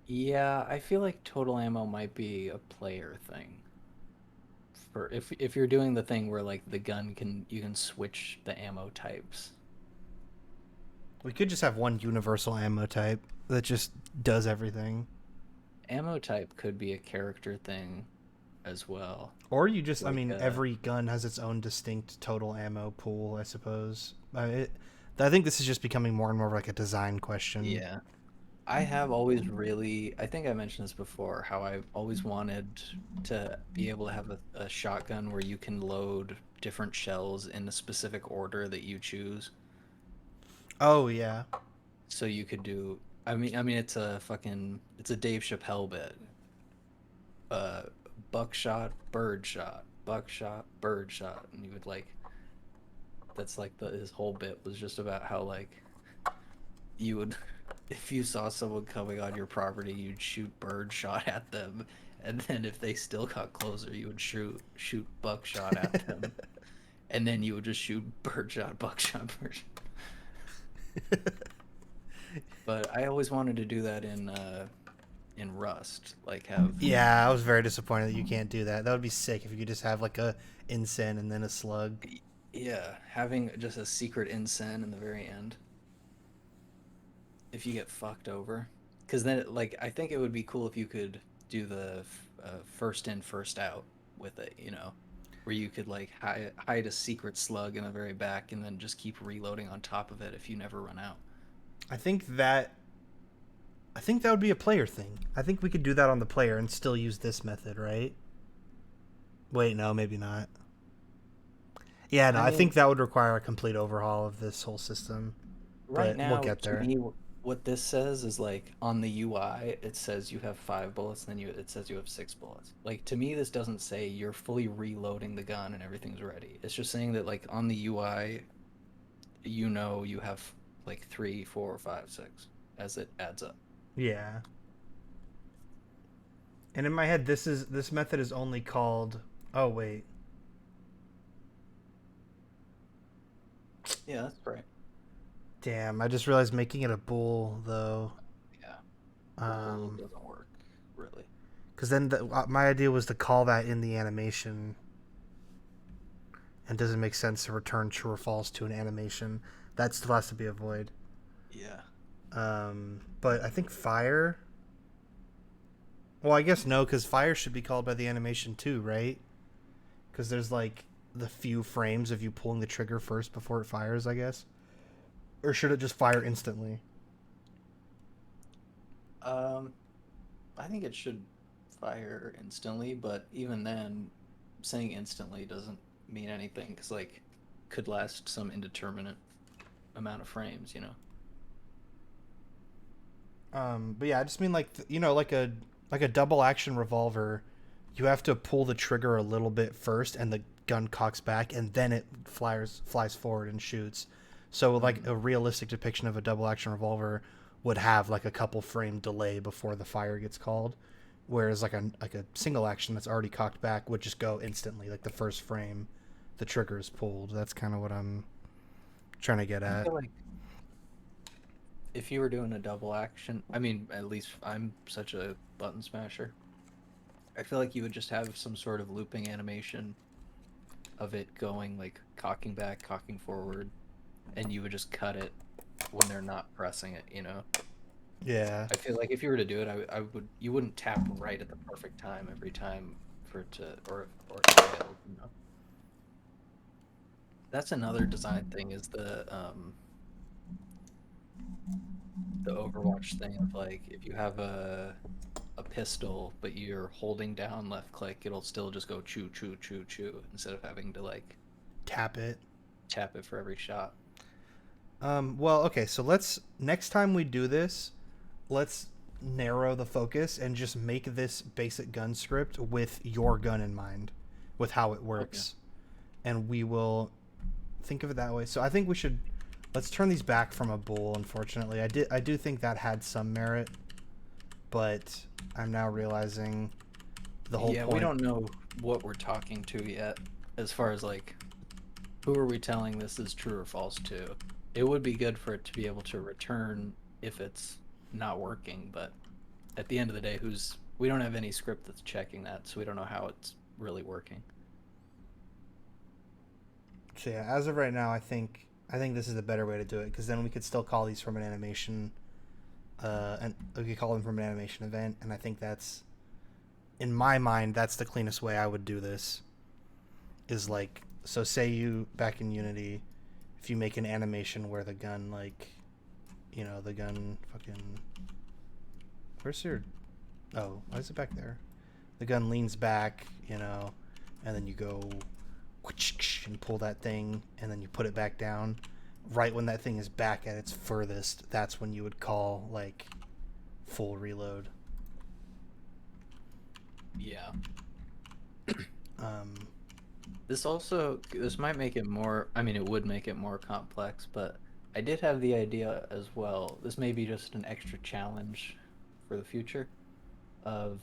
Yeah, I feel like total ammo might be a player thing. For if you're doing the thing where like the gun can you can switch the ammo types. We could just have one universal ammo type that just does everything. Ammo type could be a character thing as well. Or you just, I Like mean, every gun has its own distinct total ammo pool, I suppose. I think this is just becoming more and more of like a design question. yeah. I have always really, I think I mentioned this before, how I've always wanted to be able to have a shotgun where you can load different shells in a specific order that you choose. Oh yeah, So you could do, I mean, it's a Dave Chappelle bit. Uh, buckshot, bird shot, and you would like, that's like his whole bit was just about how like you would if you saw someone coming on your property, you'd shoot birdshot at them, and then if they still got closer, you would shoot buckshot at them, and then you would just shoot birdshot, buckshot, birdshot. But I always wanted to do that in Rust, like have yeah. I was very disappointed that you can't do that. That would be sick if you could just have like a ensign and then a slug. yeah, having just a secret incense in the very end. If you get fucked over, because then like I think it would be cool if you could do the first in first out with it, you know, where you could like hide a secret slug in the very back and then just keep reloading on top of it if you never run out. I think that I think that would be a player thing. I think we could do that on the player and still use this method, right? Wait, no, maybe not. Yeah, no, I I mean, think that would require a complete overhaul of this whole system, right but we'll now get to there. me what this says is like on the UI it says you have 5 bullets, and then it says you have 6 bullets. Like to me this doesn't say you're fully reloading the gun and everything's ready. It's just saying that like on the UI you know you have like 3, 4, 5, 6 as it adds up. Yeah. And in my head, this method is only called. Oh wait, Yeah, that's right. damn! I just realized making it a bool though. Yeah, bull Um, doesn't work really. because then my idea was to call that in the animation, and doesn't make sense to return true or false to an animation. That still has to be a void. Yeah. But I think fire. Well, I guess no, because fire should be called by the animation too, right? Because there's like the few frames of you pulling the trigger first before it fires, I guess. Or should it just fire instantly? Um, I think it should fire instantly, but even then, saying instantly doesn't mean anything because like could last some indeterminate amount of frames, you know. But yeah, I just mean like you know, like a double action revolver. You have to pull the trigger a little bit first, and the gun cocks back, and then it flies forward and shoots. So like Mhm. a realistic depiction of a double action revolver would have like a couple frame delay before the fire gets called, whereas like a single action that's already cocked back would just go instantly, like the first frame, the trigger is pulled. That's kind of what I'm trying to get I at. feel like if you were doing a double action, I mean, at least I'm such a button smasher. I feel like you would just have some sort of looping animation of it going like cocking back, cocking forward, and you would just cut it when they're not pressing it, you know? Yeah. I feel like if you were to do it, you wouldn't tap right at the perfect time every time for it to or it failed. You know? That's another design thing is the Overwatch thing of like if you have a pistol but you're holding down left click, it'll still just go choo choo choo choo instead of having to like Tap it. tap it for every shot. Well, okay, so let's next time we do this, let's narrow the focus and just make this basic gun script with your gun in mind, with how it works. And we will think of it that way. So I think we should let's turn these back from a bull, unfortunately. I do think that had some merit, but I'm now realizing the whole point. We don't know what we're talking to yet as far as like who are we telling this is true or false to. It would be good for it to be able to return if it's not working, but at the end of the day, we don't have any script that's checking that, so we don't know how it's really working. So yeah, as of right now, I think this is the better way to do it, because then we could still call these from an animation, and we could call them from an animation event, and I think that's, in my mind, that's the cleanest way I would do this. Is like, so say you back in Unity, if you make an animation where the gun like, you know, the gun fucking, where's your, oh, why is it back there? The gun leans back, you know, and then you go and pull that thing, and then you put it back down. Right when that thing is back at its furthest, that's when you would call like full reload. Yeah. Um, this might make it more, I mean, it would make it more complex, but I did have the idea as well. This may be just an extra challenge for the future of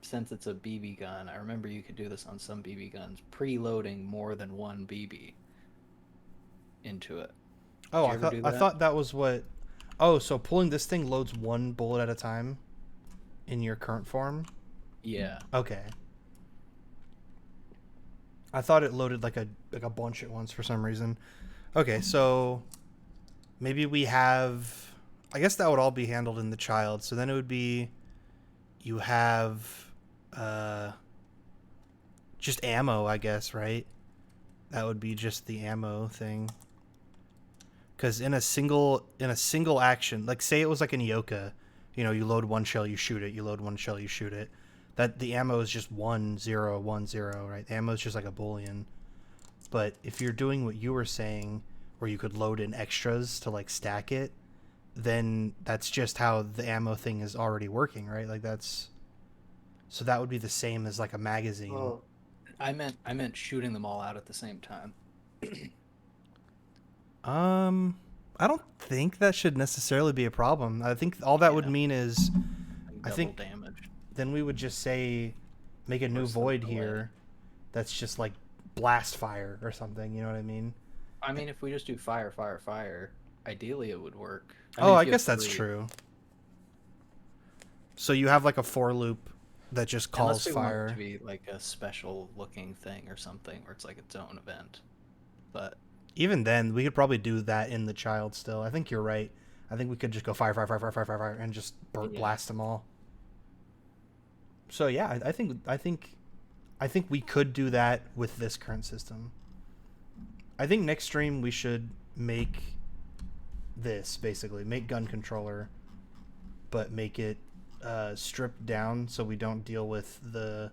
since it's a BB gun, I remember you could do this on some BB guns, preloading more than one BB into it. oh, Did you ever do I that? thought that was what. Oh, so pulling this thing loads one bullet at a time in your current form? Yeah. Okay. I thought it loaded like a bunch at once for some reason. Okay, so maybe we have, I guess that would all be handled in the child. So then it would be, you have just ammo, I guess, right? That would be just the ammo thing. Because in a single action, like say it was like an Ioka, you know, you load one shell, you shoot it. You load one shell, you shoot it. That the ammo is just 1 0 1 0, right? The ammo is just like a boolean. But if you're doing what you were saying, where you could load in extras to like stack it, then that's just how the ammo thing is already working, right? Like that's, so that would be the same as like a magazine. Well, I meant shooting them all out at the same time. I don't think that should necessarily be a problem. I think all that would mean is, I think damage. then we would just say, make a new Or some void delay. here that's just like blast fire or something, you know what I mean? I mean, if we just do fire, fire, fire, ideally it would work. I guess that's true. So you have like a for loop that just calls Unless we fire. want it to be like a special looking thing or something, where it's like its own event. But even then, we could probably do that in the child still. I think you're right. I think we could just go fire, fire, fire, fire, fire, fire, fire, and just blast them all. So yeah, I think we could do that with this current system. I think next stream we should make this, basically make gun controller, but make it stripped down so we don't deal with the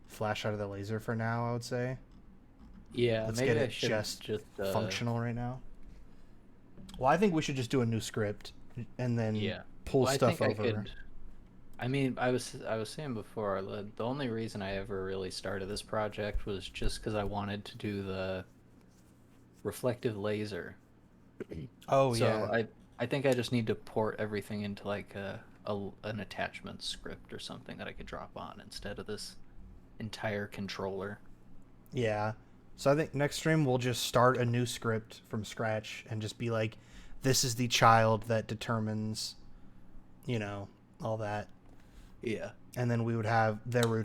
flash out of the laser for now. I would say. yeah, Let's maybe get I it should just just functional right now. Well, I think we should just do a new script and then Yeah. pull Well, stuff I think over. I could. I mean, I was saying before, the only reason I ever really started this project was just because I wanted to do the reflective laser. Oh So yeah, I think I just need to port everything into like an attachment script or something that I could drop on instead of this entire controller. yeah. So I think next stream we'll just start a new script from scratch and just be like, this is the child that determines, you know, all that. Yeah. And then we would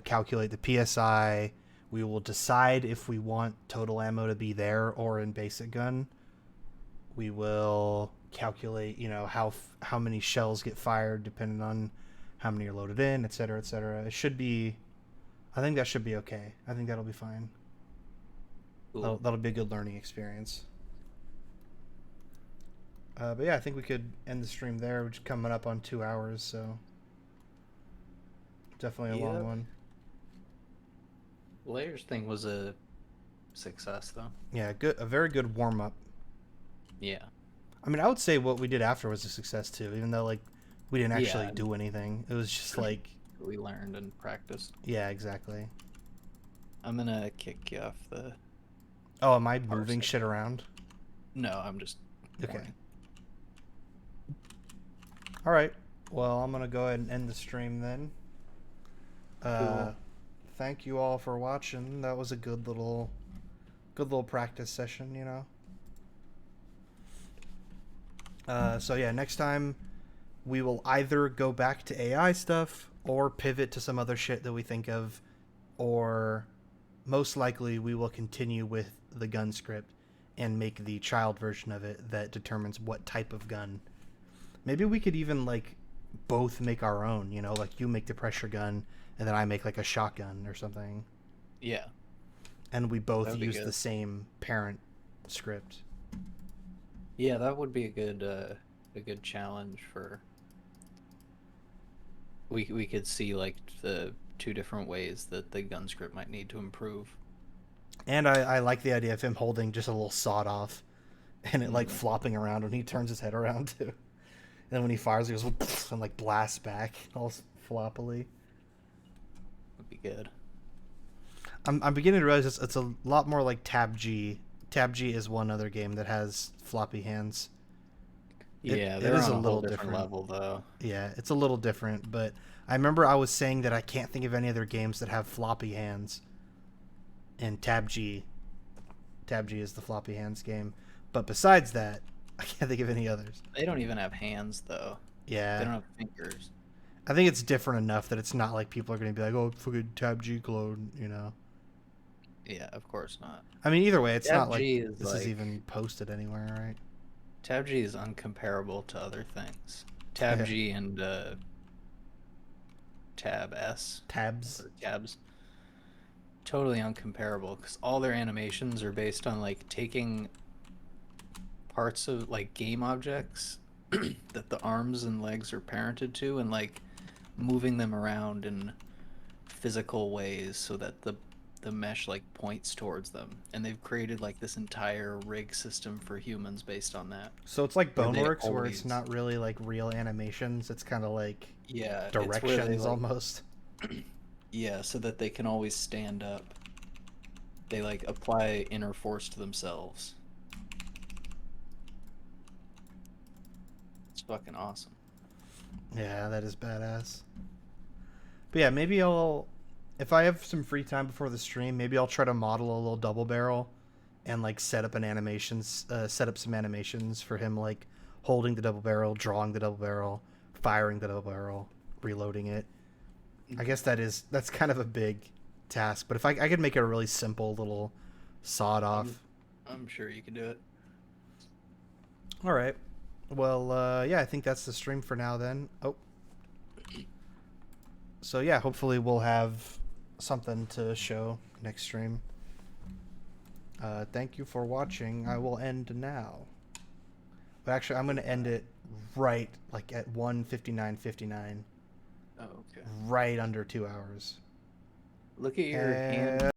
calculate the PSI. We will decide if we want total ammo to be there or in basic gun. We will calculate, how many shells get fired depending on how many are loaded in, et cetera, et cetera. It should be, I think that should be okay. I think that'll be fine. Cool. That'll be a good learning experience. But yeah, I think we could end the stream there. We're just coming up on 2 hours, so definitely a long Yep. one. Layers thing was a success, though. Yeah, a very good warm up. Yeah. I mean, I would say what we did after was a success too, even though like we didn't actually Yeah. do anything. It was just like, We learned and practiced. yeah, exactly. I'm gonna kick you off the. Oh, am I moving Parsec. shit around? No, I'm just. Okay. warning. All right. Well, I'm gonna go ahead and end the stream then. Cool. Thank you all for watching. That was a good little practice session, So yeah, next time we will either go back to AI stuff or pivot to some other shit that we think of, or most likely we will continue with the gun script and make the child version of it that determines what type of gun. Maybe we could even like both make our own, like you make the pressure gun and then I make like a shotgun or something. Yeah. And we both That'd be use good. the same parent script. Yeah, that would be a good challenge for. We could see like the two different ways that the gun script might need to improve. And I like the idea of him holding just a little sawed off and it like flopping around when he turns his head around too. And then when he fires, he goes and like blasts back all floppily. Would be good. I'm beginning to realize it's a lot more like Tab G. Tab G is one other game that has floppy hands. Yeah, it they're is on a a little whole different different. level though. Yeah, it's a little different, but I remember I was saying that I can't think of any other games that have floppy hands. And Tab G is the floppy hands game. But besides that, I can't think of any others. They don't even have hands though. They Yeah. don't have fingers. I think it's different enough that it's not like people are going to be like, oh, fucking Tab G clone, Yeah, of course not. I mean, either way, it's Tab not like G is this is like- even posted anywhere, right? Tab G is uncomparable to other things. Tab G and Tab S Tabs. or Tabs. Totally uncomparable because all their animations are based on like taking parts of like game objects that the arms and legs are parented to and like moving them around in physical ways so that the mesh like points towards them, and they've created like this entire rig system for humans based on that. So it's like Where they Boneworks, where it's always- not really like real animations. It's kind of like Yeah, it's where they, directions like- almost. Yeah, so that they can always stand up. They like apply inner force to themselves. It's fucking awesome. Yeah, that is badass. But yeah, maybe if I have some free time before the stream, maybe I'll try to model a little double barrel and like set up some animations for him, like holding the double barrel, drawing the double barrel, firing the double barrel, reloading it. I guess that's kind of a big task, but if I could make it a really simple little sawed off. I'm sure you can do it. All right. Well, yeah, I think that's the stream for now then. Oh. So yeah, hopefully we'll have something to show next stream. Thank you for watching. I will end now. But actually, I'm going to end it right like at 1:59:59. Oh, okay. Right under 2 hours. Look at your hand.